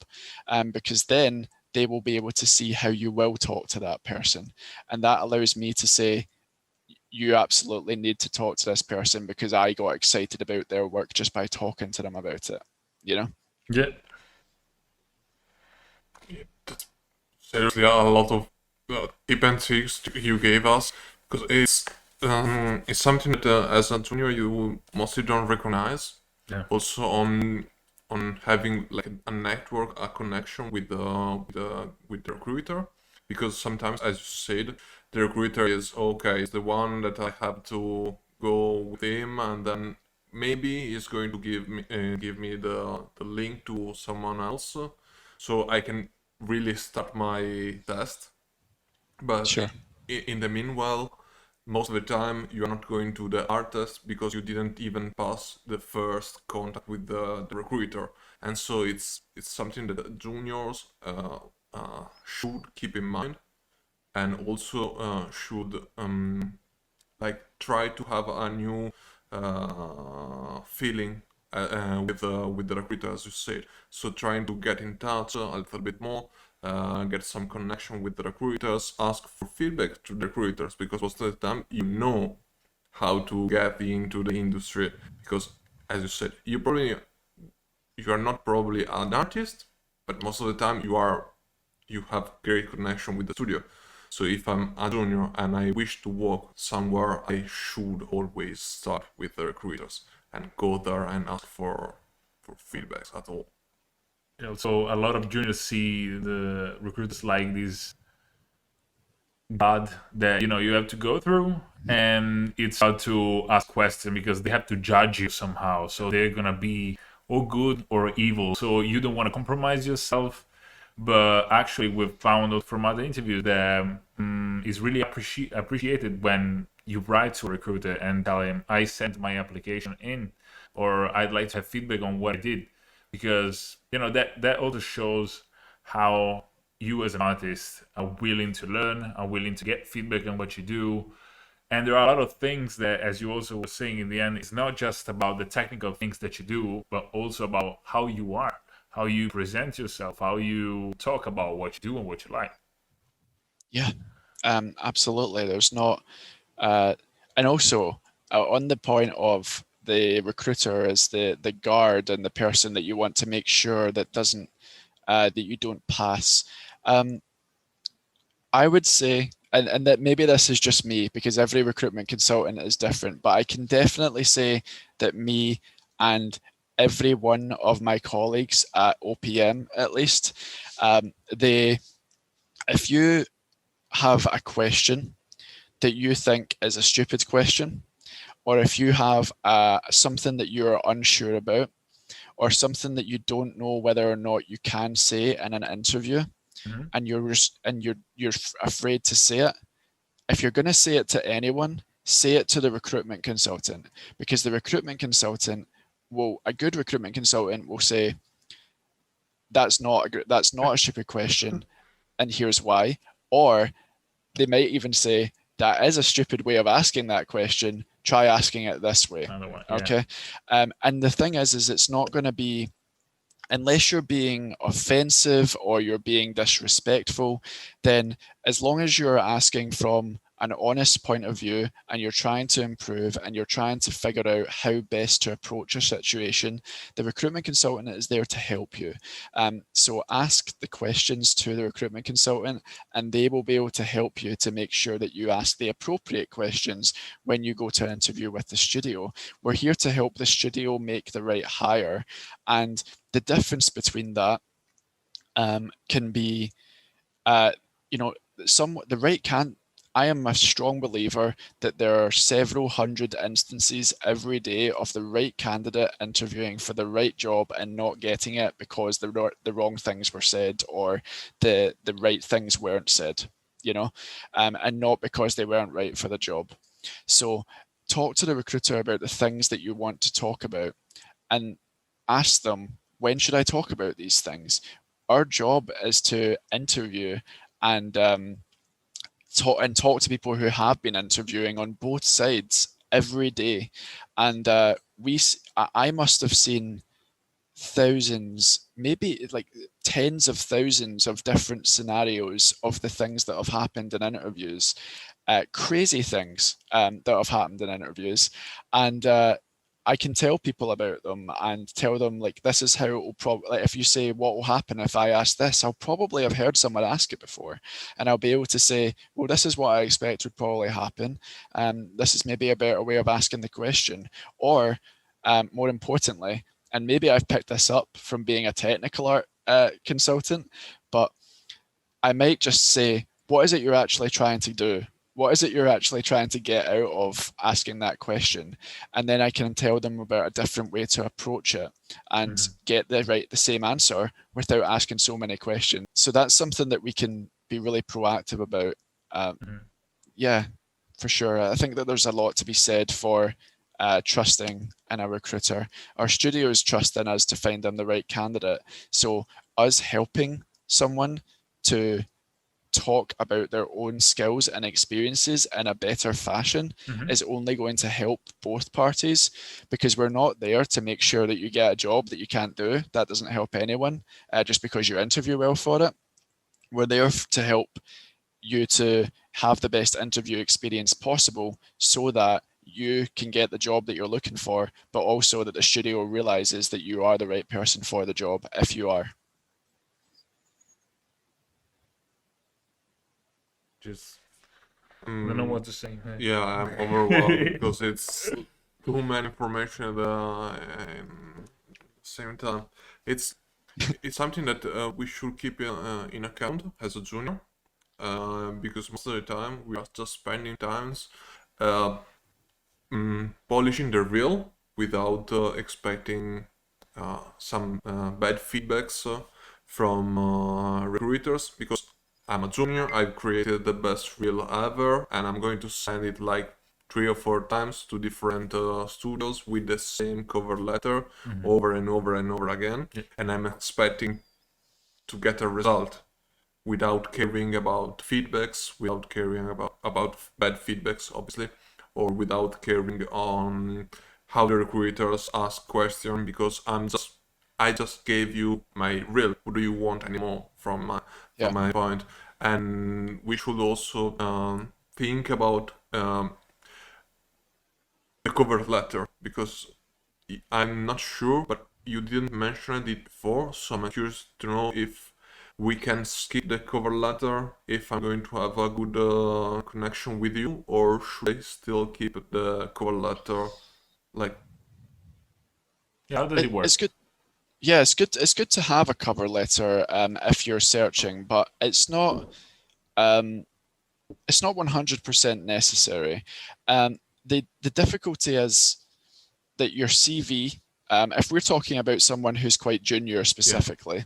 because then they will be able to see how you will talk to that person. And that allows me to say, you absolutely need to talk to this person because I got excited about their work just by talking to them about it, Yeah. Seriously, a lot of tip and tricks you gave us, because it's something that as a junior you mostly don't recognize. Also on having like a network, a connection with the recruiter, because sometimes, as you said, the recruiter is it's the one that I have to go with him, and then maybe he's going to give me the link to someone else, so I can really start my test. But Sure. in the meanwhile, most of the time you're not going to the artist because you didn't even pass the first contact with the recruiter. And so it's something that juniors should keep in mind, and also should like try to have a new feeling with the recruiter, as you said. So trying to get in touch a little bit more, get some connection with the recruiters, ask for feedback to the recruiters, because most of the time you know how to get into the industry, because as you said, you are not probably an artist, but most of the time you have great connection with the studio. So if I'm a junior and I wish to work somewhere, I should always start with the recruiters and go there and ask for feedbacks at all. So a lot of juniors see the recruiters like this god that you have to go through, and it's hard to ask questions because they have to judge you somehow. So they're gonna be or good or evil. So you don't want to compromise yourself. But actually, we've found out from other interviews that it's really appreciated when you write to a recruiter and tell him, I sent my application in, or I'd like to have feedback on what I did. Because, that also shows how you as an artist are willing to learn, are willing to get feedback on what you do. And there are a lot of things that, as you also were saying in the end, it's not just about the technical things that you do, but also about how you are, how you present yourself, how you talk about what you do and what you like. Yeah, absolutely. There's not, and also on the point of the recruiter as the guard and the person that you want to make sure that doesn't that you don't pass. I would say, and that maybe this is just me because every recruitment consultant is different, but I can definitely say that me and every one of my colleagues at OPM, at least, if you have a question that you think is a stupid question, or if you have something that you're unsure about, or something that you don't know whether or not you can say in an interview, and you're afraid to say it, if you're going to say it to anyone, say it to the recruitment consultant, because the recruitment consultant a good recruitment consultant will say, that's not a stupid question, and here's why. Or they might even say, that is a stupid way of asking that question. Try asking it this way. Okay. And the thing is it's not going to be, unless you're being offensive or you're being disrespectful, then as long as you're asking from an honest point of view and you're trying to improve and you're trying to figure out how best to approach a situation, the recruitment consultant is there to help you. So ask the questions to the recruitment consultant and they will be able to help you to make sure that you ask the appropriate questions when you go to an interview with the studio. We're here to help the studio make the right hire, and the difference between that can be, the right can. I am a strong believer that there are several hundred instances every day of the right candidate interviewing for the right job and not getting it because the wrong things were said or the right things weren't said, and not because they weren't right for the job. So talk to the recruiter about the things that you want to talk about and ask them, when should I talk about these things? Our job is to interview and talk to people who have been interviewing on both sides every day. And I must have seen thousands, maybe like tens of thousands of different scenarios of the things that have happened in interviews, crazy things that have happened in interviews. And I can tell people about them and tell them, like, this is how it will probably, like, if you say, what will happen if I ask this, I'll probably have heard someone ask it before. And I'll be able to say, well, this is what I expect would probably happen. This is maybe a better way of asking the question. Or more importantly, and maybe I've picked this up from being a technical art consultant, but I might just say, what is it you're actually trying to do? What is it you're actually trying to get out of asking that question? And then I can tell them about a different way to approach it and get the same answer without asking so many questions. So that's something that we can be really proactive about. Yeah, for sure. I think that there's a lot to be said for trusting in a recruiter. Our studios trust in us to find them the right candidate. So us helping someone to talk about their own skills and experiences in a better fashion is only going to help both parties, because we're not there to make sure that you get a job that you can't do. That doesn't help anyone just because you interview well for it. We're there to help you to have the best interview experience possible so that you can get the job that you're looking for, but also that the studio realizes that you are the right person for the job if you are. Just I don't know what to say. yeah, I'm overwhelmed because it's too many information at the same time. It's something that we should keep in account as a junior, because most of the time we are just spending times polishing the reel without expecting some bad feedbacks from recruiters, because I'm a junior, I've created the best reel ever, and I'm going to send it like 3 or 4 times to different studios with the same cover letter over and over and over again, and I'm expecting to get a result without caring about feedbacks, without caring about bad feedbacks, obviously, or without caring on how the recruiters ask questions, because I just gave you my reel. What do you want anymore from my point? And we should also think about the cover letter, because I'm not sure, but you didn't mention it before, so I'm curious to know if we can skip the cover letter if I'm going to have a good connection with you, or should I still keep the cover letter? Like, Yeah, how does it work? It's good. Yeah, it's good. It's good to have a cover letter if you're searching, but it's not 100% necessary. The difficulty is that your CV, if we're talking about someone who's quite junior specifically,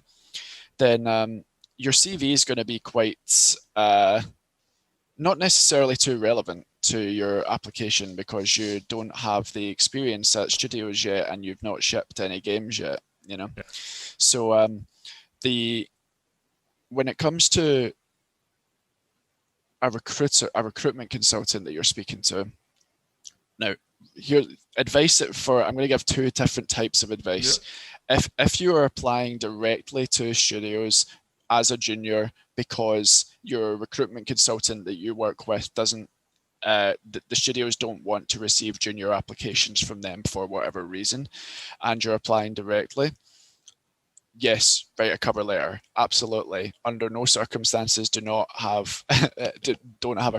then your CV is going to be quite not necessarily too relevant to your application, because you don't have the experience at studios yet and you've not shipped any games yet, you know. So when it comes to a recruitment consultant that you're speaking to, now here advice for I'm going to give 2 different types of advice. If you are applying directly to studios as a junior because your recruitment consultant that you work with doesn't the studios don't want to receive junior applications from them for whatever reason, and you're applying directly, yes, write a cover letter. Absolutely. Under no circumstances don't have a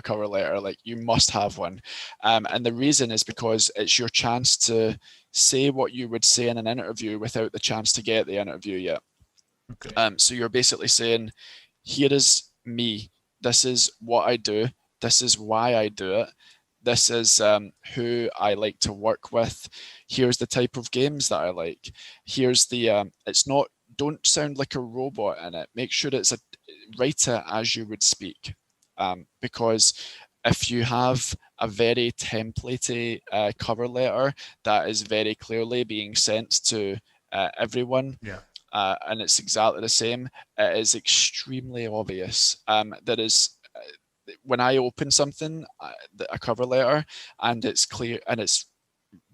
cover letter. Like, you must have one. And the reason is because it's your chance to say what you would say in an interview without the chance to get the interview yet. Okay. So you're basically saying, here is me. This is what I do. This is why I do it. This is who I like to work with. Here's the type of games that I like. Here's the, don't sound like a robot in it. Make sure write it as you would speak. Because if you have a very templatey cover letter that is very clearly being sent to everyone, and it's exactly the same, it is extremely obvious. That is, when I open something, a cover letter, and it's clear, and it's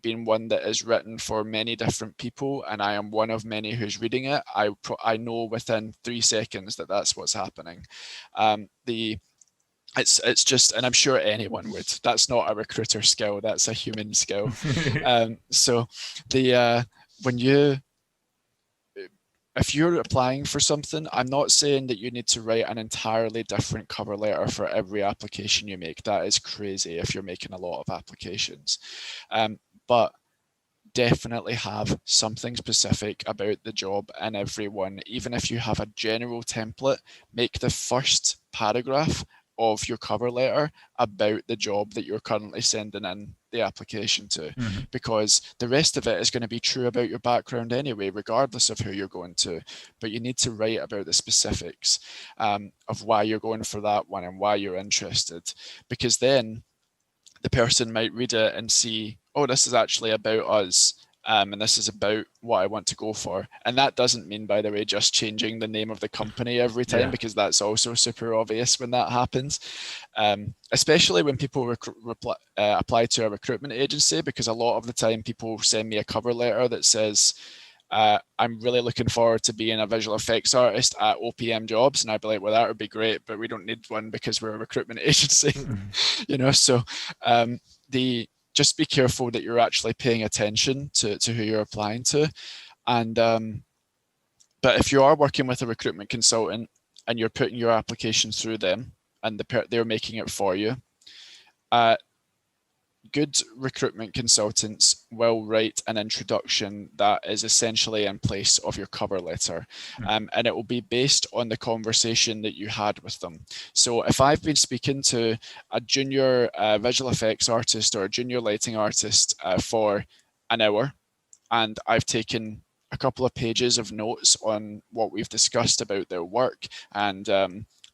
been one that is written for many different people, and I am one of many who's reading it, I know within 3 seconds that that's what's happening. It's just, and I'm sure anyone would. That's not a recruiter skill. That's a human skill. So if you're applying for something, I'm not saying that you need to write an entirely different cover letter for every application you make. That is crazy if you're making a lot of applications. But definitely have something specific about the job in every one. Even if you have a general template, make the first paragraph of your cover letter about the job that you're currently sending in the application to, because the rest of it is going to be true about your background anyway, regardless of who you're going to. But you need to write about the specifics of why you're going for that one and why you're interested, because then the person might read it and see, oh, this is actually about us, and this is about what I want to go for. And that doesn't mean, by the way, just changing the name of the company every time, because that's also super obvious when that happens. Especially when people apply to a recruitment agency, because a lot of the time people send me a cover letter that says, I'm really looking forward to being a visual effects artist at OPMJobs. And I'd be like, well, that would be great, but we don't need one because we're a recruitment agency. So just be careful that you're actually paying attention to who you're applying to. And but if you are working with a recruitment consultant and you're putting your application through them and they're making it for you, good recruitment consultants will write an introduction that is essentially in place of your cover letter. And it will be based on the conversation that you had with them. So if I've been speaking to a junior visual effects artist or a junior lighting artist for an hour, and I've taken a couple of pages of notes on what we've discussed about their work, and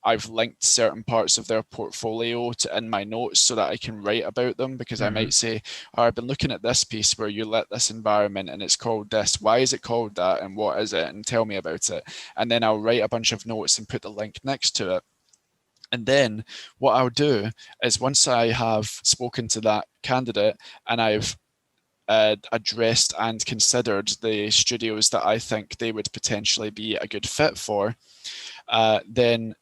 I've linked certain parts of their portfolio in my notes so that I can write about them, because I might say, oh, I've been looking at this piece where you lit this environment and it's called this. Why is it called that? And what is it? And tell me about it. And then I'll write a bunch of notes and put the link next to it. And then what I'll do is, once I have spoken to that candidate and I've addressed and considered the studios that I think they would potentially be a good fit for, then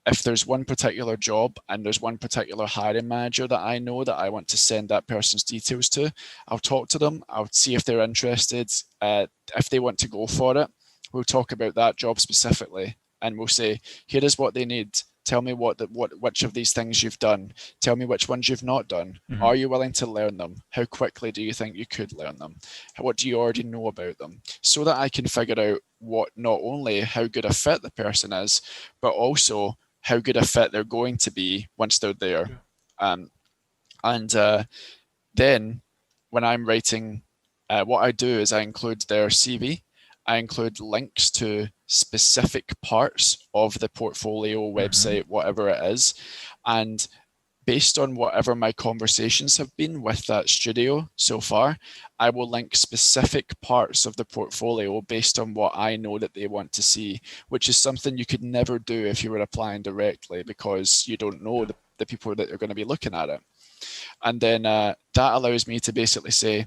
if there's one particular job and there's one particular hiring manager that I know that I want to send that person's details to, I'll talk to them. I'll see if they're interested. If they want to go for it, we'll talk about that job specifically, and we'll say, here is what they need. Tell me which of these things you've done. Tell me which ones you've not done. Are you willing to learn them? How quickly do you think you could learn them? What do you already know about them? So that I can figure out what, not only how good a fit the person is, but also how good a fit they're going to be once they're there. Then when I'm writing, what I do is I include their CV. I include links to specific parts of the portfolio, website, whatever it is. And based on whatever my conversations have been with that studio so far, I will link specific parts of the portfolio based on what I know that they want to see, which is something you could never do if you were applying directly, because you don't know the people that are going to be looking at it. And then that allows me to basically say,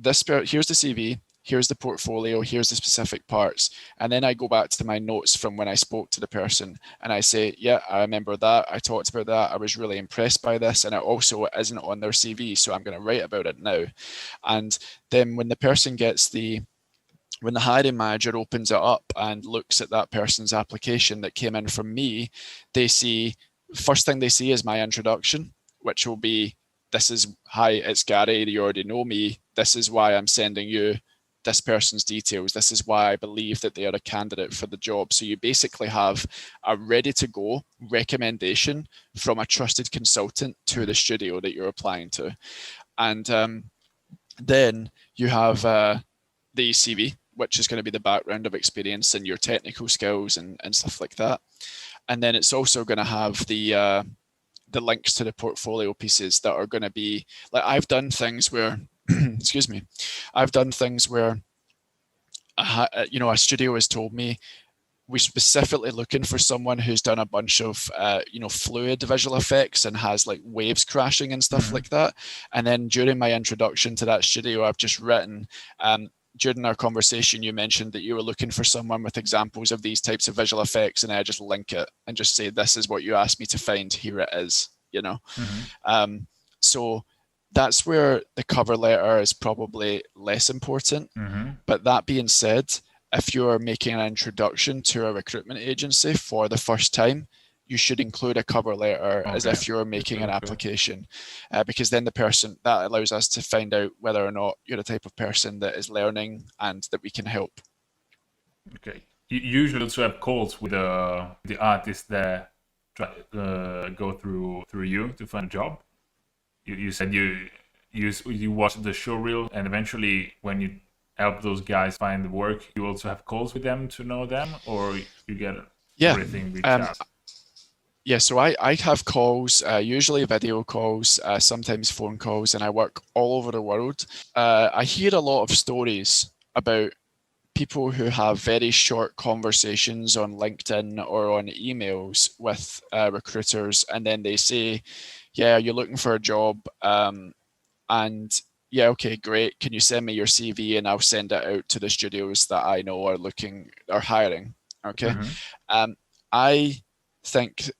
here's the CV, here's the portfolio, here's the specific parts. And then I go back to my notes from when I spoke to the person and I say, yeah, I remember that. I talked about that. I was really impressed by this. And it also isn't on their CV, so I'm going to write about it now. And then when the person when the hiring manager opens it up and looks at that person's application that came in from me, first thing they see is my introduction, which will be, hi, it's Gary, you already know me. This is why I'm sending you this person's details. This is why I believe that they are a candidate for the job. So you basically have a ready to go recommendation from a trusted consultant to the studio that you're applying to. And then you have the CV, which is going to be the background of experience and your technical skills and stuff like that. And then it's also going to have the links to the portfolio pieces that are going to be, like, I've done things where excuse me, I've done things where a studio has told me, we're specifically looking for someone who's done a bunch of fluid visual effects and has like waves crashing and stuff like that. And then during my introduction to that studio, I've just written, during our conversation, you mentioned that you were looking for someone with examples of these types of visual effects, and I just link it and just say, this is what you asked me to find, here it is, so that's where the cover letter is probably less important. But that being said, if you're making an introduction to a recruitment agency for the first time, you should include a cover letter as if you're making an application, because then that allows us to find out whether or not you're the type of person that is learning and that we can help. Okay. You usually also have calls with the artists that go through you to find a job. You said you watch the show reel, and eventually when you help those guys find the work, you also have calls with them to know them, or you get everything with chat? Yeah, so I have calls, usually video calls, sometimes phone calls, and I work all over the world. I hear a lot of stories about people who have very short conversations on LinkedIn or on emails with recruiters, and then they say, "Yeah, you're looking for a job, and yeah, okay, great. Can you send me your CV and I'll send it out to the studios that I know are hiring." Okay. Mm-hmm. Um, I think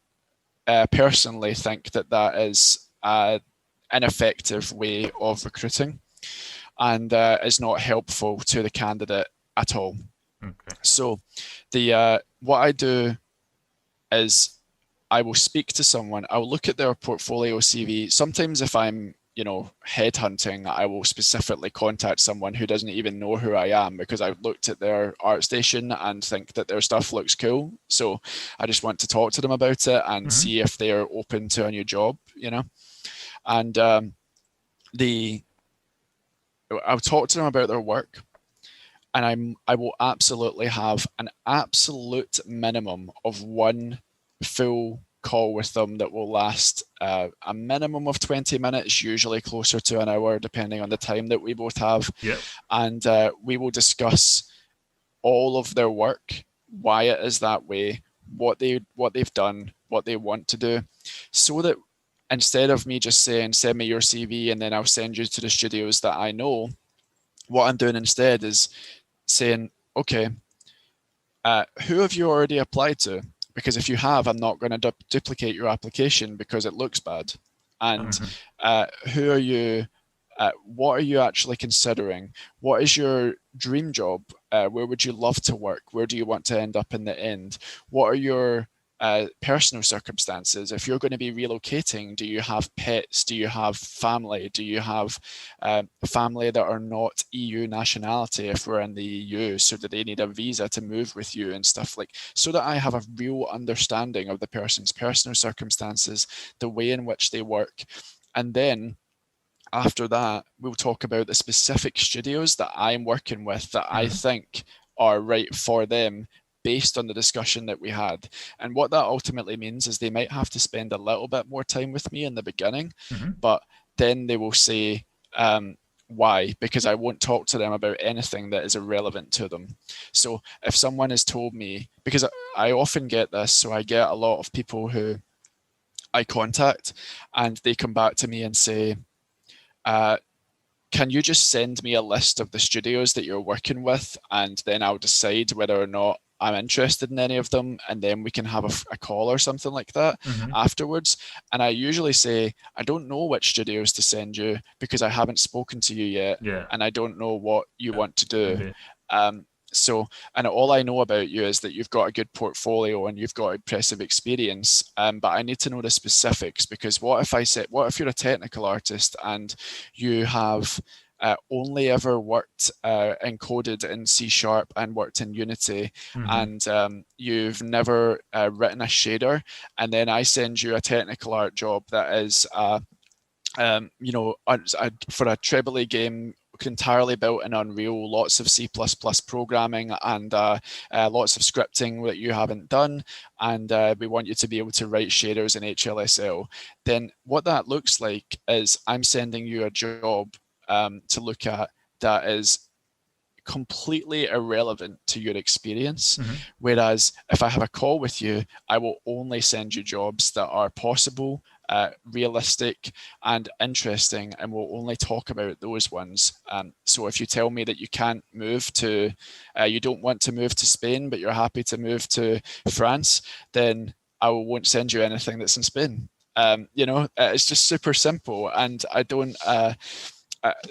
personally think that that is an ineffective way of recruiting and is not helpful to the candidate at all. Okay. So, the what I do is I will speak to someone. I'll look at their portfolio CV. Sometimes, if I'm headhunting, I will specifically contact someone who doesn't even know who I am because I've looked at their ArtStation and think that their stuff looks cool. So I just want to talk to them about it and Mm-hmm. see if they're open to a new job, And the I'll talk to them about their work, and I will absolutely have an absolute minimum of one full call with them that will last a minimum of 20 minutes, usually closer to an hour, depending on the time that we both have. Yep. And we will discuss all of their work, why it is that way, what they've done, what they want to do, so that instead of me just saying send me your CV and then I'll send you to the studios that I know, what I'm doing instead is saying, okay, who have you already applied to? Because if you have, I'm not going to duplicate your application because it looks bad. And who are you? What are you actually considering? What is your dream job? Where would you love to work? Where do you want to end up in the end? What are your personal circumstances? If you're going to be relocating, do you have pets? Do you have family? Do you have family that are not EU nationality if we're in the EU? So do they need a visa to move with you and stuff like, so that I have a real understanding of the person's personal circumstances, the way in which they work. And then after that, we'll talk about the specific studios that I'm working with that I think are right for them based on the discussion that we had. And what that ultimately means is they might have to spend a little bit more time with me in the beginning, but then they will say, why? Because I won't talk to them about anything that is irrelevant to them. So if someone has told me, because I often get this, so I get a lot of people who I contact and they come back to me and say, can you just send me a list of the studios that you're working with, and then I'll decide whether or not I'm interested in any of them, and then we can have a call or something like that afterwards. And I usually say, I don't know which studios to send you because I haven't spoken to you yet, and I don't know what you want to do. So, and all I know about you is that you've got a good portfolio and you've got impressive experience. But I need to know the specifics, because what if you're a technical artist and you have only ever worked encoded in C# and worked in Unity, and you've never written a shader, and then I send you a technical art job that is, for a trebly game entirely built in Unreal, lots of C++ programming and lots of scripting that you haven't done, and we want you to be able to write shaders in HLSL, then what that looks like is I'm sending you a job to look at that is completely irrelevant to your experience. Whereas if I have a call with you, I will only send you jobs that are possible, realistic and interesting, and we'll only talk about those ones. So if you tell me that you can't move to, you don't want to move to Spain, but you're happy to move to France, then I won't send you anything that's in Spain. It's just super simple. And I don't,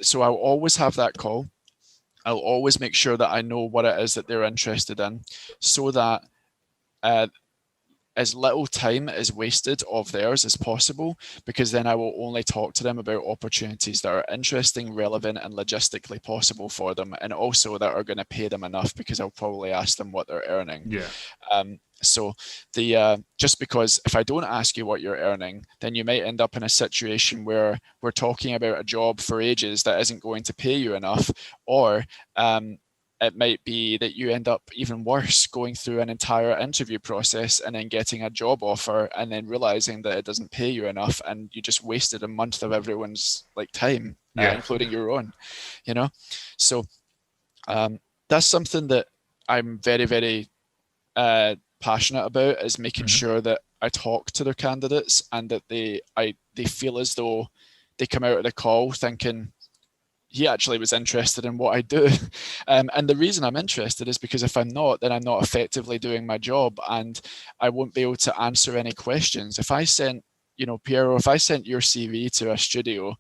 so I'll always have that call. I'll always make sure that I know what it is that they're interested in, so that as little time is wasted of theirs as possible, because then I will only talk to them about opportunities that are interesting, relevant, and logistically possible for them, and also that are going to pay them enough, because I'll probably ask them what they're earning. So just because if I don't ask you what you're earning, then you might end up in a situation where we're talking about a job for ages that isn't going to pay you enough, or it might be that you end up even worse, going through an entire interview process and then getting a job offer and then realizing that it doesn't pay you enough, and you just wasted a month of everyone's like time, including your own, you know. So that's something that I'm very, very passionate about, is making sure that I talk to their candidates and that they feel as though they come out of the call thinking, he actually was interested in what I do. And the reason I'm interested is because if I'm not, then I'm not effectively doing my job, and I won't be able to answer any questions. If I sent, Piero, if I sent your CV to a studio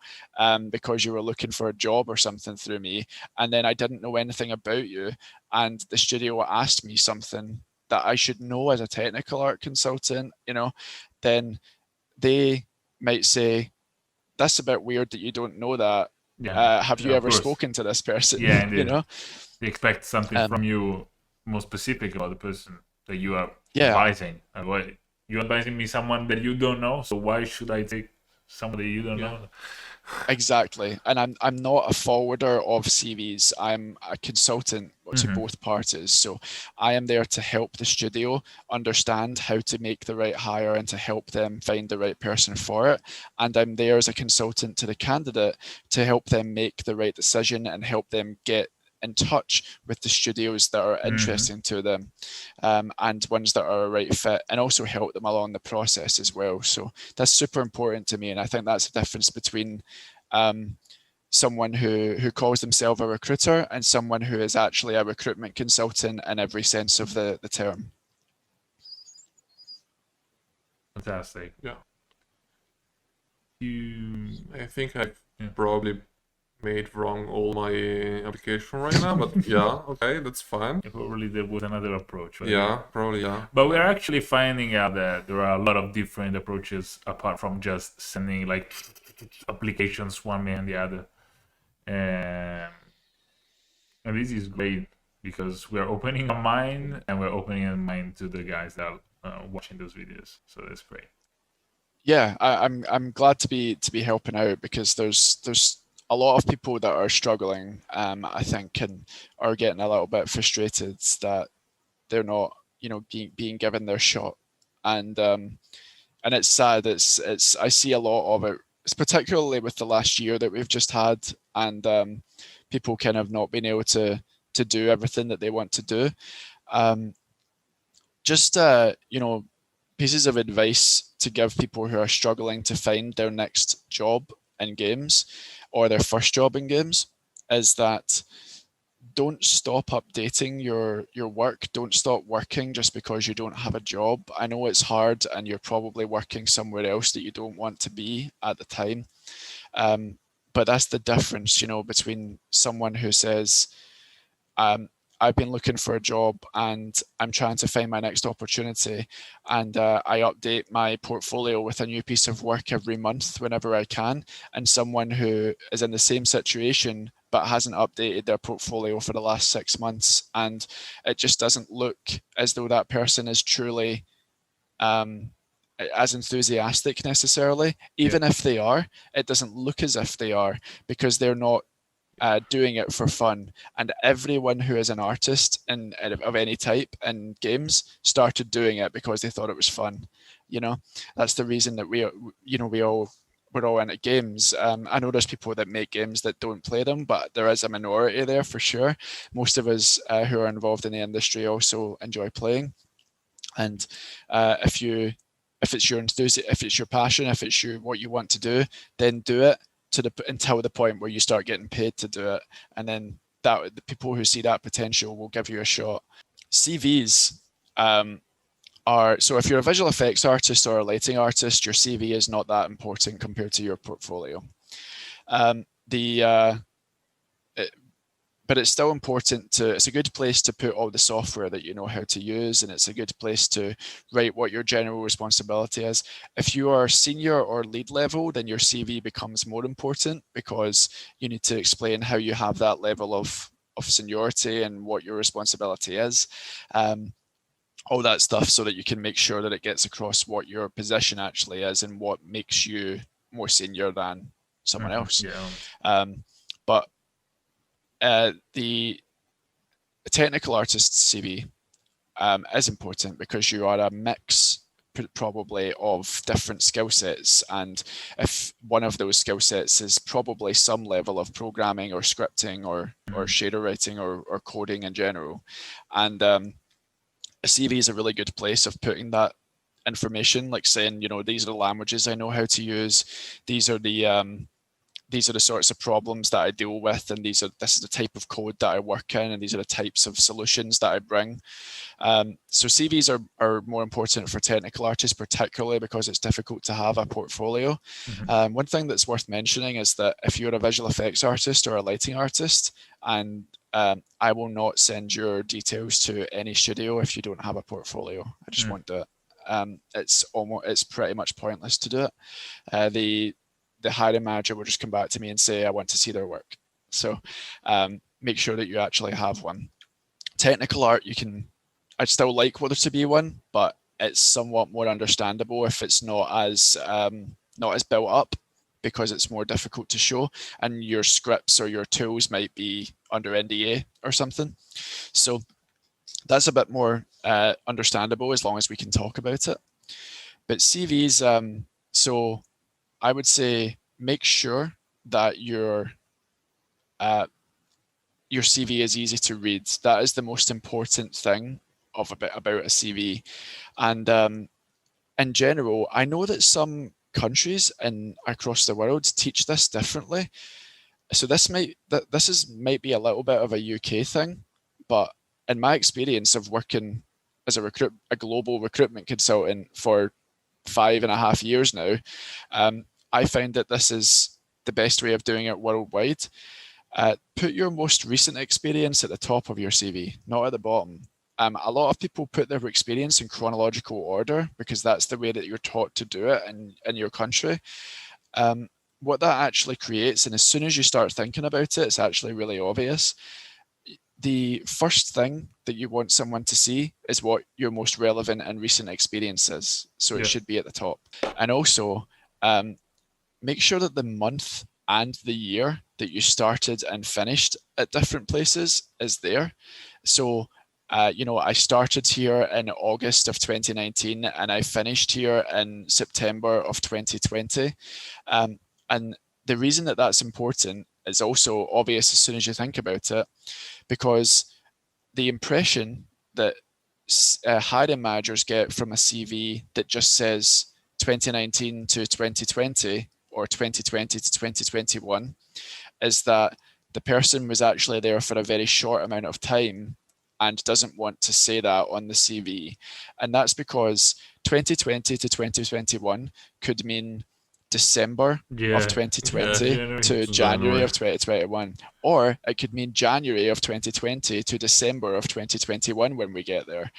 because you were looking for a job or something through me, and then I didn't know anything about you, and the studio asked me something that I should know as a technical art consultant, then they might say, that's a bit weird that you don't know that. Have you ever spoken to this person? Yeah, indeed. They expect something from you more specific about the person that you are advising. You're advising me someone that you don't know, so why should I take somebody you don't know? Exactly. And I'm not a forwarder of CVs. I'm a consultant to both parties. So I am there to help the studio understand how to make the right hire and to help them find the right person for it. And I'm there as a consultant to the candidate to help them make the right decision and help them get in touch with the studios that are interesting to them, and ones that are a right fit, and also help them along the process as well. So that's super important to me, and I think that's the difference between someone who calls themselves a recruiter and someone who is actually a recruitment consultant in every sense of the term. Fantastic. Yeah. I think I've probably made wrong all my application right now, but yeah, okay, that's fine. Probably there was another approach, right? Yeah, probably, yeah. But we're actually finding out that there are a lot of different approaches apart from just sending like applications one way and the other. And this is great because we're opening our mind, and we're opening our mind to the guys that are watching those videos. So that's great. Yeah, I'm glad to be helping out, because there's a lot of people that are struggling, I think, and are getting a little bit frustrated that they're not, being given their shot, and it's sad. It's I see a lot of it. It's particularly with the last year that we've just had, and people kind of not being able to do everything that they want to do. Just pieces of advice to give people who are struggling to find their next job in games, or their first job in games, is that don't stop updating your work. Don't stop working just because you don't have a job. I know it's hard, and you're probably working somewhere else that you don't want to be at the time. But that's the difference, between someone who says, I've been looking for a job and I'm trying to find my next opportunity, and I update my portfolio with a new piece of work every month whenever I can, and someone who is in the same situation but hasn't updated their portfolio for the last 6 months, and it just doesn't look as though that person is truly as enthusiastic necessarily. Even if they are, it doesn't look as if they are, because they're not doing it for fun. And everyone who is an artist of any type in games started doing it because they thought it was fun. That's the reason that we're all into games. I know there's people that make games that don't play them, but there is a minority there for sure. Most of us who are involved in the industry also enjoy playing. And if it's your enthusiasm, if it's your passion, if it's what you want to do, then do it until the point where you start getting paid to do it, and then the people who see that potential will give you a shot. CVs so if you're a visual effects artist or a lighting artist, your CV is not that important compared to your portfolio. But it's still important it's a good place to put all the software that you know how to use, and it's a good place to write what your general responsibility is. If you are senior or lead level, then your CV becomes more important, because you need to explain how you have that level of seniority and what your responsibility is. All that stuff, so that you can make sure that it gets across what your position actually is and what makes you more senior than someone else. Yeah. But the a technical artist's CV is important because you are a mix probably of different skill sets, and if one of those skill sets is probably some level of programming or scripting or shader writing or coding in general, and a CV is a really good place of putting that information, like saying, these are the languages I know how to use, these are the sorts of problems that I deal with, and this is the type of code that I work in, and these are the types of solutions that I bring. So CVs are more important for technical artists, particularly because it's difficult to have a portfolio. One thing that's worth mentioning is that if you're a visual effects artist or a lighting artist, and I will not send your details to any studio if you don't have a portfolio. I just won't do it. It's pretty much pointless to do it. The hiring manager will just come back to me and say, I want to see their work. So make sure that you actually have one. Technical art, I'd still like there to be one, but it's somewhat more understandable if it's not as built up, because it's more difficult to show, and your scripts or your tools might be under NDA or something. So that's a bit more understandable as long as we can talk about it. But CVs, so I would say make sure that your CV is easy to read. That is the most important thing about a CV. And in general, I know that some countries across the world teach this differently. So this might be a little bit of a UK thing, but in my experience of working as a global recruitment consultant for 5.5 years now, I find that this is the best way of doing it worldwide. Put your most recent experience at the top of your CV, not at the bottom. A lot of people put their experience in chronological order because that's the way that you're taught to do it in your country. What that actually creates, and as soon as you start thinking about it, it's actually really obvious. The first thing that you want someone to see is what your most relevant and recent experience is. So it should be at the top. And also, make sure that the month and the year that you started and finished at different places is there. So, I started here in August of 2019 and I finished here in September of 2020. And the reason that that's important is also obvious as soon as you think about it, because the impression that hiring managers get from a CV that just says 2019 to 2020 or 2020 to 2021 is that the person was actually there for a very short amount of time and doesn't want to say that on the CV. And that's because 2020 to 2021 could mean December of 2020 to January of 2021, or it could mean January of 2020 to December of 2021 when we get there.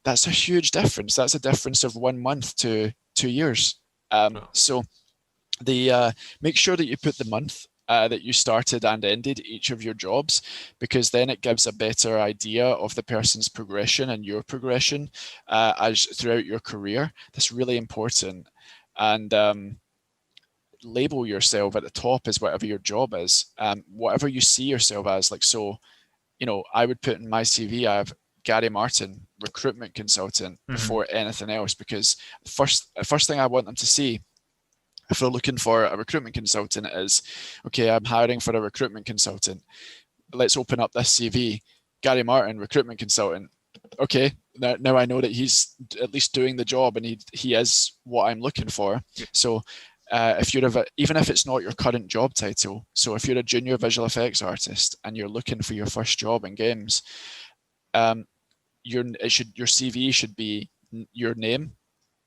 That's a huge difference. That's a difference of 1 month to 2 years. So make sure that you put the month that you started and ended each of your jobs, because then it gives a better idea of the person's progression and your progression as throughout your career. That's really important. And label yourself at the top as whatever your job is, whatever you see yourself as. Like, so, I would put in my CV, I have Gary Martin, recruitment consultant, before anything else, because the first thing I want them to see if they're looking for a recruitment consultant is, okay, I'm hiring for a recruitment consultant. Let's open up this CV. Gary Martin, recruitment consultant. Okay, now I know that he's at least doing the job and he is what I'm looking for. So if you're even if it's not your current job title, so if you're a junior visual effects artist and you're looking for your first job in games, your CV should be your name,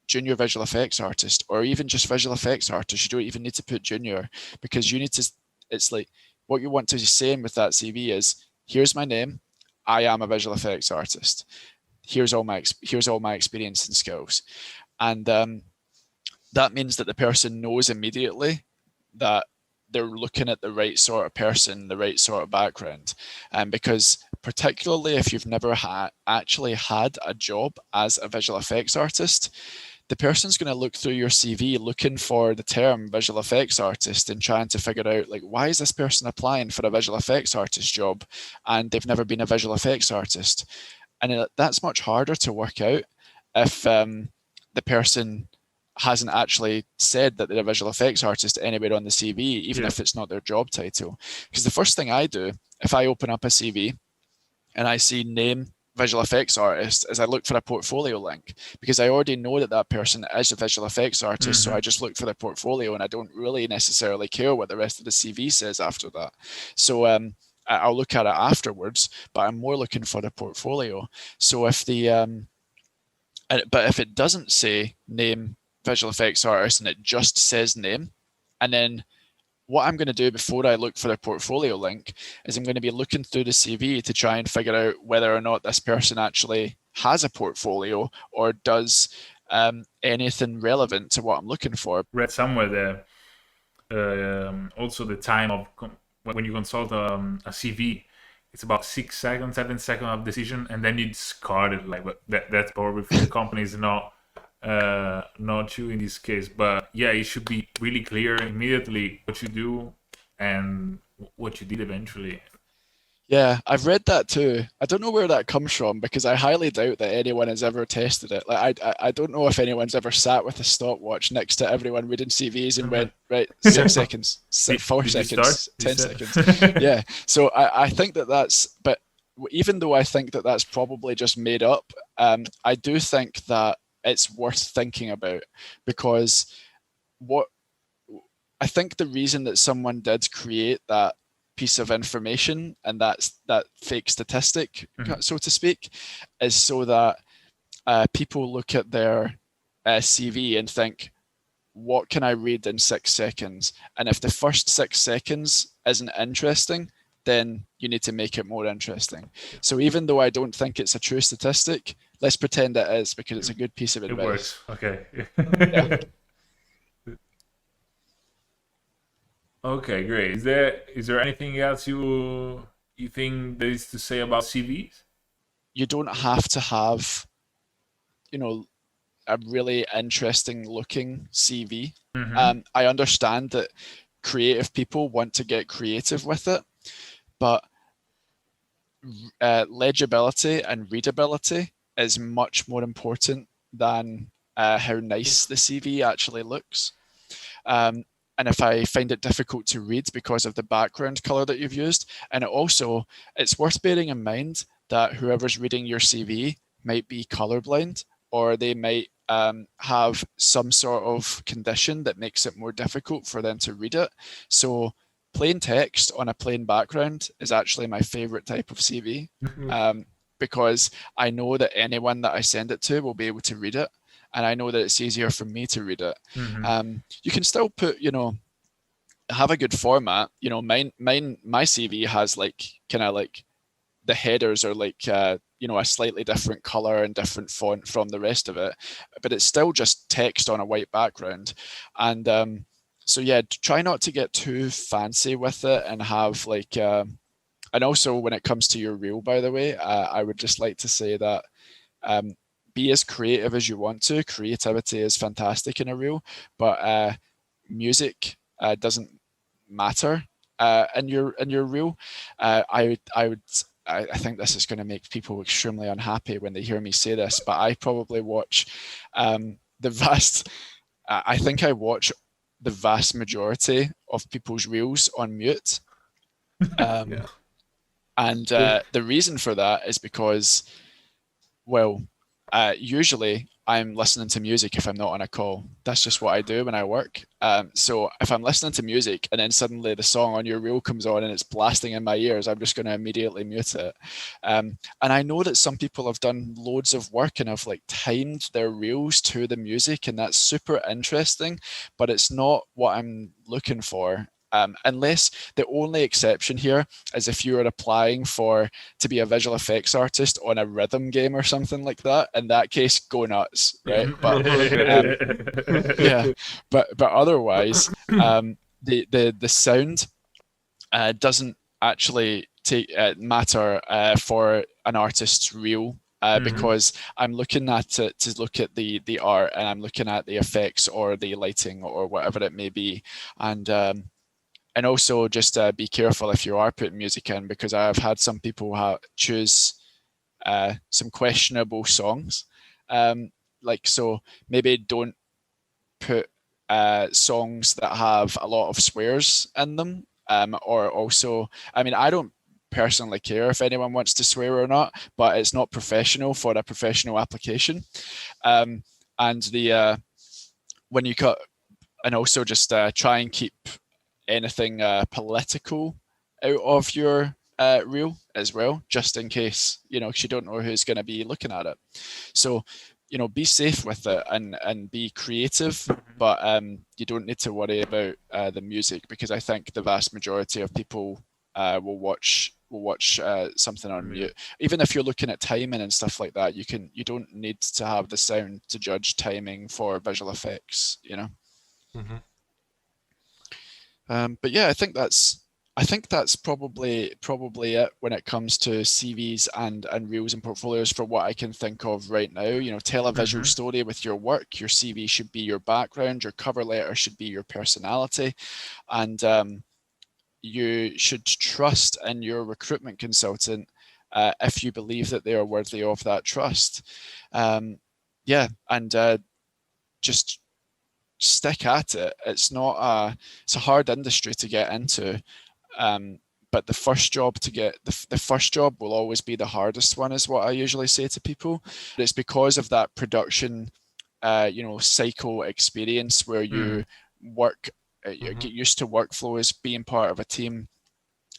junior visual effects artist, or even just visual effects artist. You don't even need to put junior, because you need to, it's like what you want to say with that CV is, here's my name, I am a visual effects artist, here's all my experience and skills. And that means that the person knows immediately that they're looking at the right sort of person, the right sort of background. And because particularly if you've never actually had a job as a visual effects artist, the person's going to look through your CV looking for the term visual effects artist and trying to figure out, like, why is this person applying for a visual effects artist job and they've never been a visual effects artist? And that's much harder to work out if the person hasn't actually said that they're a visual effects artist anywhere on the CV, even if it's not their job title. Because the first thing I do, if I open up a CV and I see name visual effects artist, is I look for a portfolio link, because I already know that that person is a visual effects artist. So I just look for their portfolio and I don't really necessarily care what the rest of the CV says after that. So I'll look at it afterwards, but I'm more looking for the portfolio. So if but if it doesn't say name visual effects artist and it just says name, and then what I'm going to do before I look for their portfolio link is I'm going to be looking through the CV to try and figure out whether or not this person actually has a portfolio or does anything relevant to what I'm looking for. Read somewhere there also the time of when you consult a CV, it's about 6 seconds, 7 seconds of decision, and then you discard it. Like, but that's probably for the company is not true in this case. But yeah, it should be really clear immediately what you do and what you did eventually. Yeah, I've read that too. I don't know where that comes from, because I highly doubt that anyone has ever tested it. Like, I don't know if anyone's ever sat with a stopwatch next to everyone reading CVs and went, right, 6 seconds, 4 seconds, 10 seconds. Yeah. So I think but even though I think that that's probably just made up, I do think that it's worth thinking about, because I think the reason that someone did create that piece of information and that fake statistic, so to speak, is so that people look at their CV and think, what can I read in 6 seconds? And if the first 6 seconds isn't interesting, then you need to make it more interesting. So even though I don't think it's a true statistic, let's pretend it is, because it's a good piece of advice. It works. Okay. Yeah. Okay, great. Is there anything else you think there is to say about CVs? You don't have to have, a really interesting looking CV. I understand that creative people want to get creative with it, but legibility and readability is much more important than how nice the CV actually looks. And if I find it difficult to read because of the background color that you've used, and it's worth bearing in mind that whoever's reading your CV might be colorblind, or they might have some sort of condition that makes it more difficult for them to read it. So plain text on a plain background is actually my favorite type of CV, because I know that anyone that I send it to will be able to read it. And I know that it's easier for me to read it. You can still put, have a good format. My CV has the headers are a slightly different color and different font from the rest of it, but it's still just text on a white background. And so yeah, try not to get too fancy with it and have and also when it comes to your reel, by the way, I would just like to say that be as creative as you want to. Creativity is fantastic in a reel, but music doesn't matter in your reel. I think this is going to make people extremely unhappy when they hear me say this, but I probably watch I think I watch the vast majority of people's reels on mute. And the reason for that is because, usually I'm listening to music if I'm not on a call. That's just what I do when I work. So if I'm listening to music and then suddenly the song on your reel comes on and it's blasting in my ears, I'm just going to immediately mute it. And I know that some people have done loads of work and have timed their reels to the music, and that's super interesting, but it's not what I'm looking for. Unless the only exception here is if you are applying to be a visual effects artist on a rhythm game or something like that. In that case, go nuts, right? But but otherwise, the sound doesn't actually matter for an artist's reel. because I'm looking at it to look at the art, and I'm looking at the effects or the lighting or whatever it may be. And also just be careful if you are putting music in, because I've had some people choose some questionable songs. So maybe don't put songs that have a lot of swears in them. Or also, I mean, I don't personally care if anyone wants to swear or not, but it's not professional for a professional application. And when you cut, and also just try and keep anything political out of your reel as well, just in case, because you don't know who's going to be looking at it. So, be safe with it and be creative, but you don't need to worry about the music, because I think the vast majority of people will watch something on mute. Even if you're looking at timing and stuff like that, you don't need to have the sound to judge timing for visual effects, But yeah, I think that's probably it when it comes to CVs and reels and portfolios for what I can think of right now. Tell a visual story with your work. Your CV should be your background. Your cover letter should be your personality, and you should trust in your recruitment consultant if you believe that they are worthy of that trust. Just stick at it. It's a hard industry to get into, but the first job will always be the hardest one, is what I usually say to people. It's because of that production cycle experience where you work, you get used to workflows, being part of a team,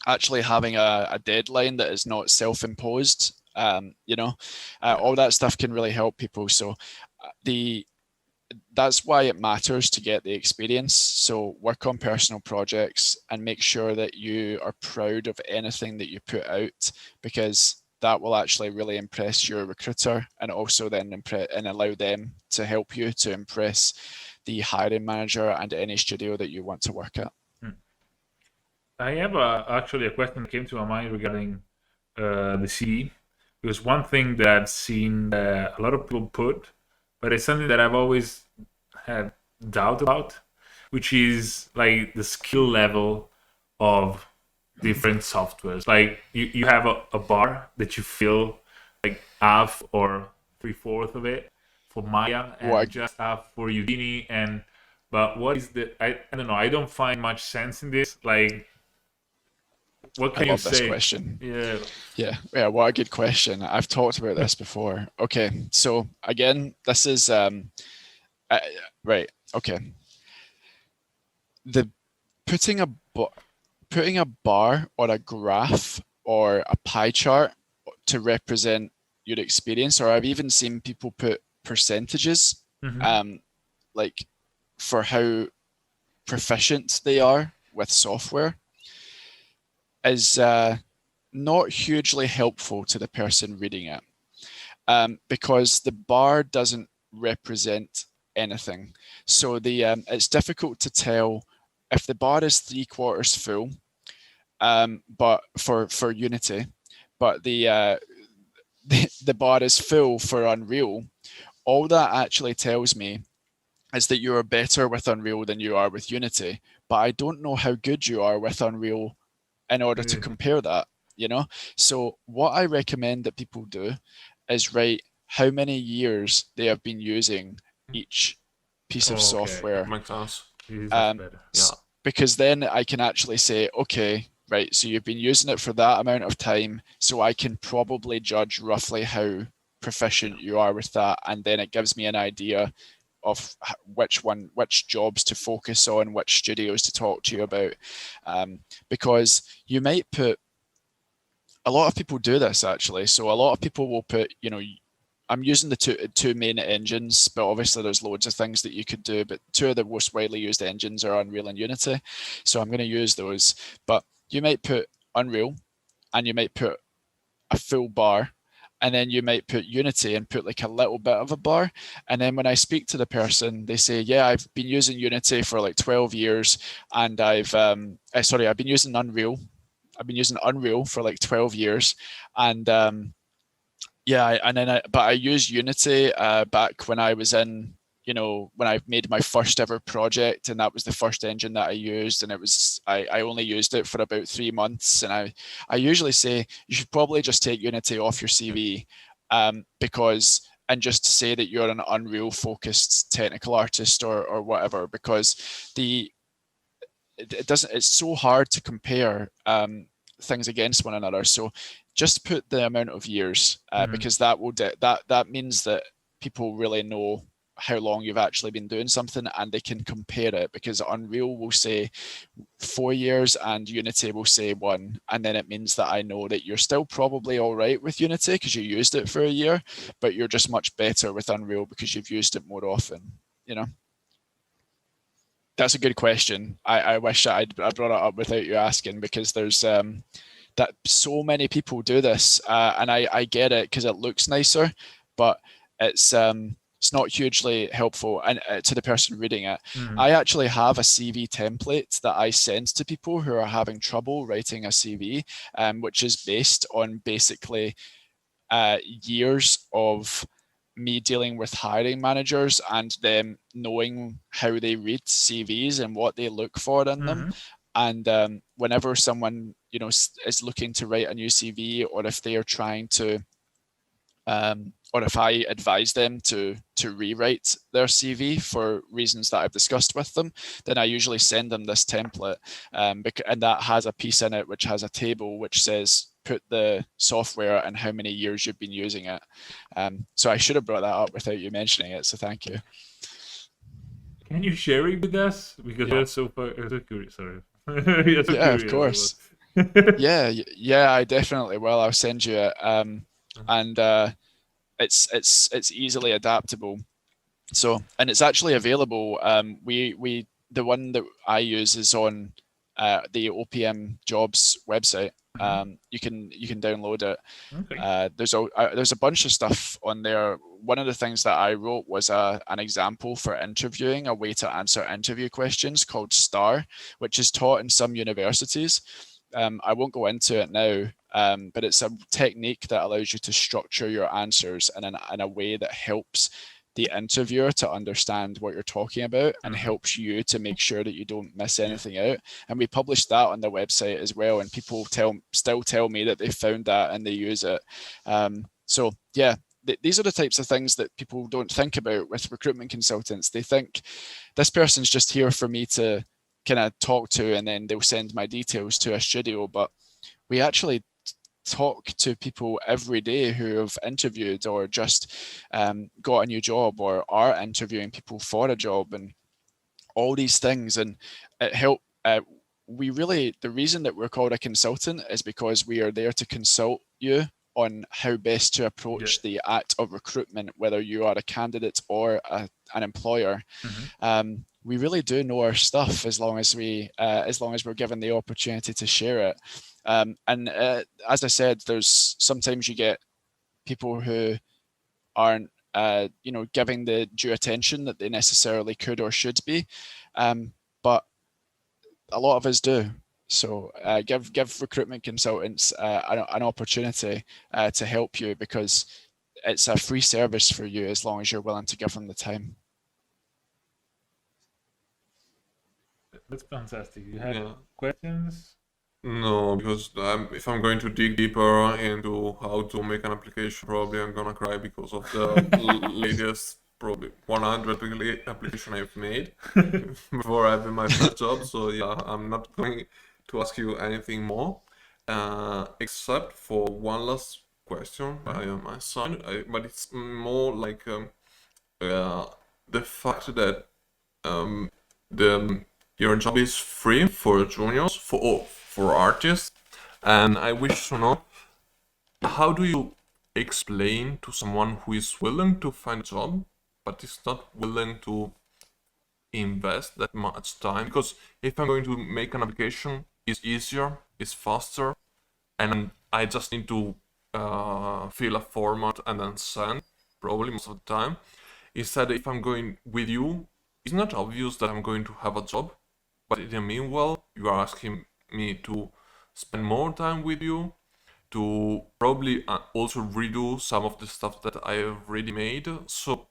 actually having a deadline that is not self-imposed. All that stuff can really help people. So that's why it matters to get the experience. So work on personal projects and make sure that you are proud of anything that you put out, because that will actually really impress your recruiter, and also then allow them to help you to impress the hiring manager and any studio that you want to work at. I have actually a question that came to my mind regarding the CV, because one thing that I've seen a lot of people put, but it's something that I've always had doubt about, which is like the skill level of different softwares. Like you have a bar that you fill like half or 3/4 of it for Maya, and just half for Udemy. But what is I don't know. I don't find much sense in this. Like, what can you say? This question. Yeah. What a good question. I've talked about this before. Okay, so again, this is right. Okay, the putting a bar or a graph or a pie chart to represent your experience, or I've even seen people put percentages, like for how proficient they are with software, is not hugely helpful to the person reading it, because the bar doesn't represent anything. So it's difficult to tell if the bar is 3/4 full, but for Unity, but the bar is full for Unreal. All that actually tells me is that you are better with Unreal than you are with Unity, but I don't know how good you are with Unreal in order to compare that, So what I recommend that people do is write how many years they have been using each piece of software. Makes sense. Because then I can actually say, okay, right, so you've been using it for that amount of time, so I can probably judge roughly how proficient you are with that, and then it gives me an idea of which jobs to focus on, which studios to talk to you about, because you might put, a lot of people do this actually. So a lot of people will put, I'm using the two main engines, but obviously there's loads of things that you could do, but two of the most widely used engines are Unreal and Unity. So I'm going to use those, but you might put Unreal and you might put a full bar, and then you might put Unity and put like a little bit of a bar. And then when I speak to the person, they say, yeah, I've been using Unity for like 12 years. And I've been using Unreal. I've been using Unreal for like 12 years. And Yeah, but I used Unity back when I was in, when I made my first ever project, and that was the first engine that I used, and I only used it for about 3 months, and I usually say you should probably just take Unity off your CV, because and just say that you're an Unreal focused technical artist or whatever, because it's so hard to compare things against one another. So just put the amount of years, because that means that people really know how long you've actually been doing something, and they can compare it, because Unreal will say 4 years and Unity will say 1, and then it means that I know that you're still probably all right with Unity because you used it for a year, but you're just much better with Unreal because you've used it more often. That's a good question. I wish I brought it up without you asking, because there's that so many people do this, and I get it because it looks nicer, but it's not hugely helpful and to the person reading it. I actually have a CV template that I send to people who are having trouble writing a CV, which is based on basically years of me dealing with hiring managers and them knowing how they read CVs and what they look for in them. And whenever someone is looking to write a new CV, or if they are trying to or if I advise them to rewrite their CV for reasons that I've discussed with them, then I usually send them this template, and that has a piece in it which has a table which says put the software and how many years you've been using it. So I should have brought that up without you mentioning it, so thank you. Can you share it with us? Because we're so curious. Sorry. Yeah, of course. yeah, I definitely will. I'll send you it. And it's easily adaptable. So, and it's actually available. The one that I use is on the OPMJobs website. You can download it. Okay. There's a bunch of stuff on there. One of the things that I wrote was an example for interviewing, a way to answer interview questions called STAR, which is taught in some universities. I won't go into it now, but it's a technique that allows you to structure your answers in a way that helps the interviewer to understand what you're talking about and helps you to make sure that you don't miss anything out. And we published that on the website as well, and people still tell me that they found that and they use it. So yeah, these are the types of things that people don't think about with recruitment consultants. They think this person's just here for me to kind of talk to, and then they'll send my details to a studio, but we actually talk to people every day who have interviewed or just got a new job or are interviewing people for a job, and all these things. And it help. The reason that we're called a consultant is because we are there to consult you on how best to approach the act of recruitment, whether you are a candidate or an employer. We really do know our stuff as long as we're given the opportunity to share it. And as I said, there's sometimes you get people who aren't giving the due attention that they necessarily could or should be, but a lot of us do. So give recruitment consultants an opportunity to help you, because it's a free service for you as long as you're willing to give them the time. That's fantastic. You have questions? No, because if I'm going to dig deeper into how to make an application, probably I'm gonna cry because of the latest probably 100 application I've made before having my first job. So yeah, I'm not going to ask you anything more, except for one last question by my side, but it's more like the fact that your job is free for juniors, for artists, and I wish to know, how do you explain to someone who is willing to find a job but is not willing to invest that much time? Because if I'm going to make an application, it's easier, it's faster, and I just need to fill a format and then send, probably most of the time. Instead, if I'm going with you, it's not obvious that I'm going to have a job, but in the meanwhile, you are asking me to spend more time with you, to probably also redo some of the stuff that I have already made. So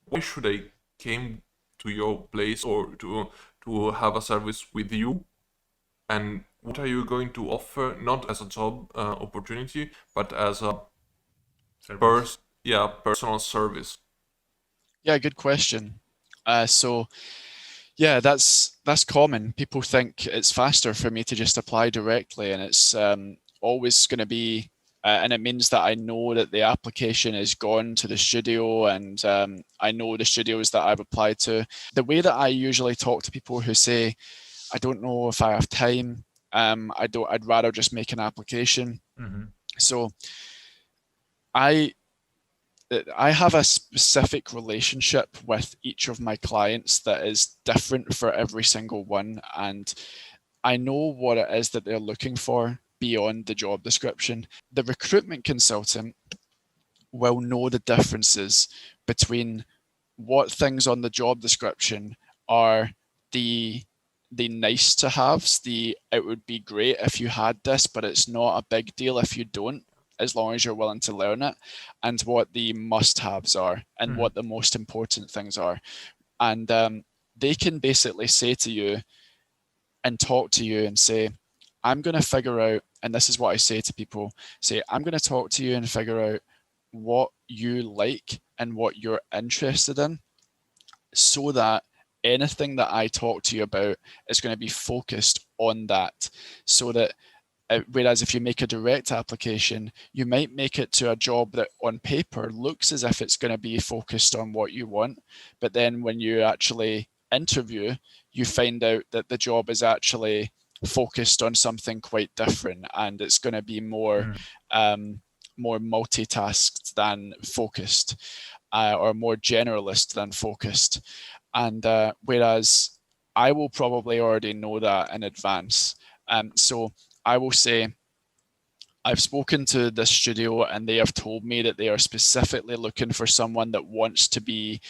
why should I came to your place or to have a service with you? And what are you going to offer, not as a job opportunity, but as a personal service? Yeah, good question. So yeah, that's common. People think it's faster for me to just apply directly, and it's always going to be, and it means that I know that the application is gone to the studio, and I know the studios that I've applied to. The way that I usually talk to people who say, I don't know if I have time, I'd rather just make an application. So I have a specific relationship with each of my clients that is different for every single one. And I know what it is that they're looking for beyond the job description. The recruitment consultant will know the differences between what things on the job description are the nice to haves, it would be great if you had this, but it's not a big deal if you don't, as long as you're willing to learn it, and what the must-haves are and what the most important things are. And they can basically say to you and talk to you and say, I'm going to figure out, and this is what I say to people, say, I'm going to talk to you and figure out what you like and what you're interested in, so that anything that I talk to you about is going to be focused on that. So that whereas if you make a direct application, you might make it to a job that on paper looks as if it's going to be focused on what you want, but then when you actually interview, you find out that the job is actually focused on something quite different, and it's going to be more more multitasked than focused, or more generalist than focused. And whereas I will probably already know that in advance. So I will say, I've spoken to this studio and they have told me that they are specifically looking for someone that wants to be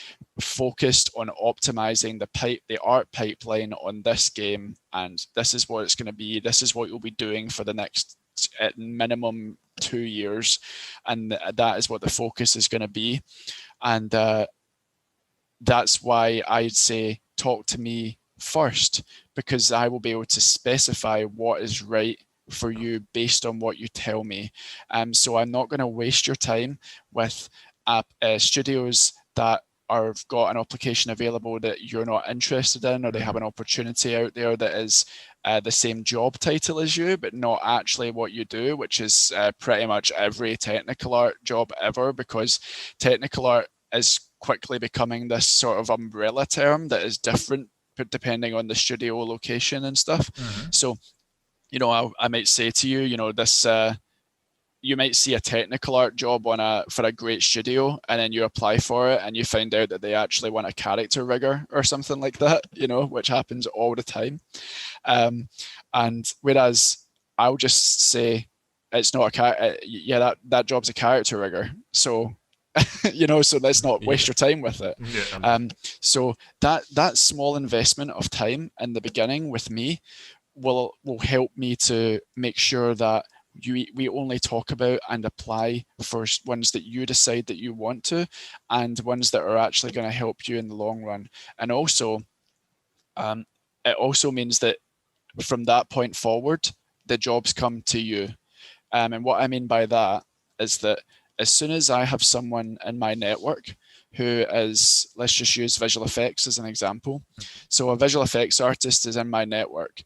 focused on optimizing the art pipeline on this game. And this is what it's going to be. This is what you'll be doing for the next at minimum 2 years. And that is what the focus is going to be. And that's why I'd say talk to me first, because I will be able to specify what is right for you based on what you tell me. So I'm not going to waste your time with studios that have got an application available that you're not interested in, or they have an opportunity out there that is the same job title as you, but not actually what you do, which is pretty much every technical art job ever, because technical art is quickly becoming this sort of umbrella term that is different depending on the studio location and stuff. So, you know, I might say to you, you know, this, you might see a technical art job for a great studio, and then you apply for it and you find out that they actually want a character rigger or something like that, you know, which happens all the time. And whereas I'll just say, it's not that job's a character rigger. So, you know, so let's not waste your time with it. So that small investment of time in the beginning with me will help me to make sure that we only talk about and apply for ones that you decide that you want to, and ones that are actually going to help you in the long run. And also, it also means that from that point forward, the jobs come to you. And what I mean by that is that as soon as I have someone in my network who is, let's just use visual effects as an example. So a visual effects artist is in my network.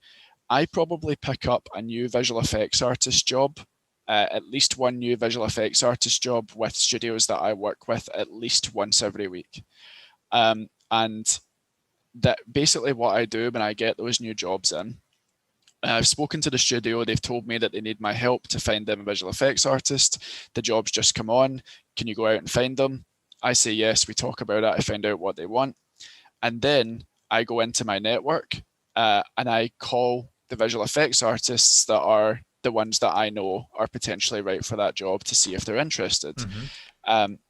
I probably pick up a new visual effects artist job, at least one new visual effects artist job with studios that I work with at least once every week. And that basically what I do when I get those new jobs in, I've spoken to the studio. They've told me that they need my help to find them a visual effects artist. The job's just come on. Can you go out and find them? I say yes. We talk about it. I find out what they want. And then I go into my network and I call the visual effects artists that are the ones that I know are potentially right for that job to see if they're interested.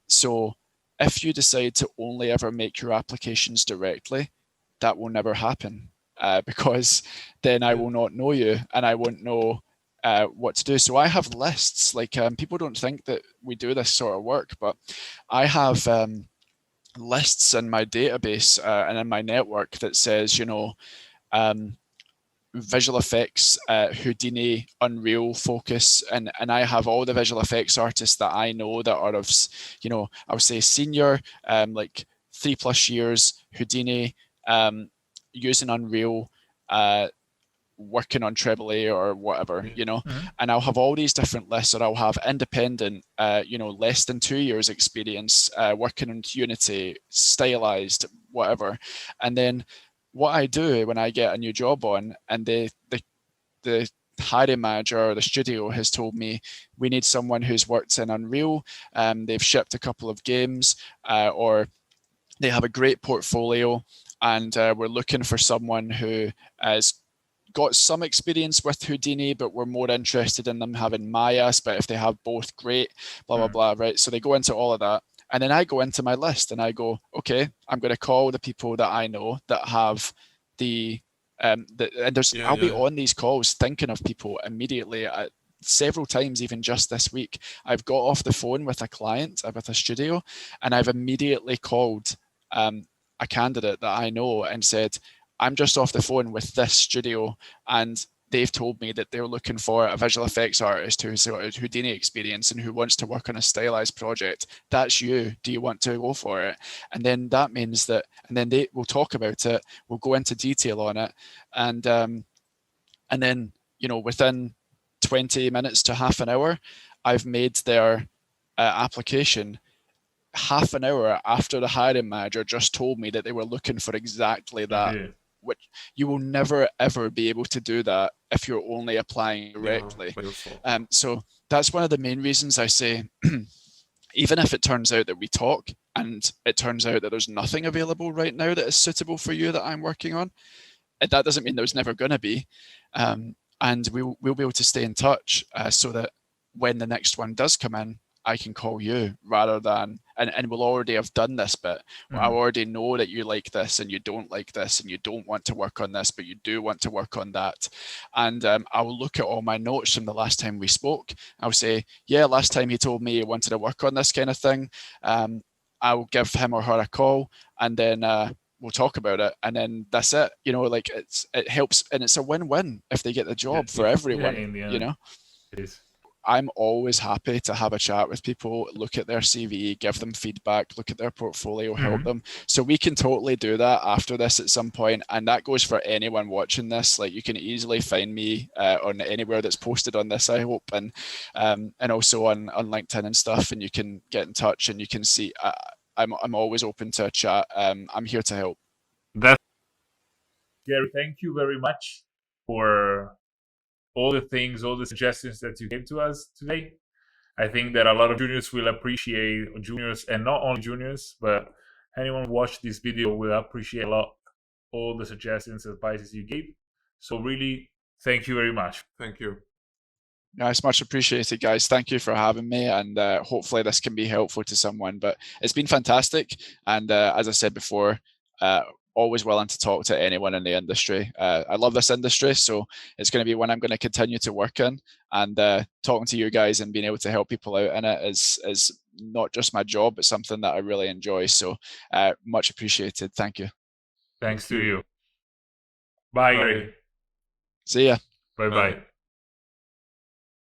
So if you decide to only ever make your applications directly, that will never happen. Because then I will not know you, and I won't know what to do. So I have lists. Like people don't think that we do this sort of work, but I have lists in my database and in my network that says, you know, visual effects, Houdini, Unreal, Focus, and I have all the visual effects artists that I know that are of, you know, I would say senior, like 3+ years, Houdini, using Unreal, working on Treble A or whatever, you know, and I'll have all these different lists, or I'll have independent, you know, less than 2 years experience, working on Unity, stylized, whatever, and then what I do when I get a new job on, and the hiring manager or the studio has told me we need someone who's worked in Unreal, they've shipped a couple of games, or they have a great portfolio, and we're looking for someone who has got some experience with Houdini, but we're more interested in them having Mayas. But if they have both, great, blah, blah, blah, right? So they go into all of that. And then I go into my list and I go, okay, I'm going to call the people that I know that have and I'll be on these calls thinking of people immediately. Several times, even just this week, I've got off the phone with a client, with a studio, and I've immediately called a candidate that I know and said, I'm just off the phone with this studio, and they've told me that they're looking for a visual effects artist who's got Houdini experience and who wants to work on a stylized project. That's you. Do you want to go for it? And then that means that, and then they will talk about it. We'll go into detail on it, and then, you know, within 20 minutes to half an hour, I've made their application. Half an hour after the hiring manager just told me that they were looking for exactly that. Okay. Which you will never ever be able to do that if you're only applying directly. So that's one of the main reasons I say, even if it turns out that we talk and it turns out that there's nothing available right now that is suitable for you that I'm working on, that doesn't mean there's never going to be. And we'll be able to stay in touch so that when the next one does come in, I can call you rather than, and we'll already have done this bit. I already know that you like this and you don't like this and you don't want to work on this, but you do want to work on that. And I will look at all my notes from the last time we spoke. I'll say, yeah, last time he told me he wanted to work on this kind of thing. I'll give him or her a call, and then we'll talk about it, and then that's it. You know, like it helps, and it's a win-win if they get the job for everyone. In the end, you know, it is. I'm always happy to have a chat with people, look at their CV, give them feedback, look at their portfolio, help them. So we can totally do that after this at some point, and that goes for anyone watching this. Like, you can easily find me on anywhere that's posted on this, I hope, and also on LinkedIn and stuff, and you can get in touch and you can see. I'm always open to a chat. I'm here to help. Gary, thank you very much for all the things, all the suggestions that you gave to us today. I think that a lot of juniors will appreciate, juniors, and not only juniors, but anyone who watched this video will appreciate a lot all the suggestions and advices you gave. So really, thank you very much. Thank you. No, it's much appreciated, guys. Thank you for having me, and hopefully this can be helpful to someone. But it's been fantastic, and as I said before, always willing to talk to anyone in the industry. I love this industry, so it's going to be one I'm going to continue to work in, and talking to you guys and being able to help people out in it is not just my job, but something that I really enjoy. So much appreciated. Thank you. Thanks to you. Bye. See ya. Bye.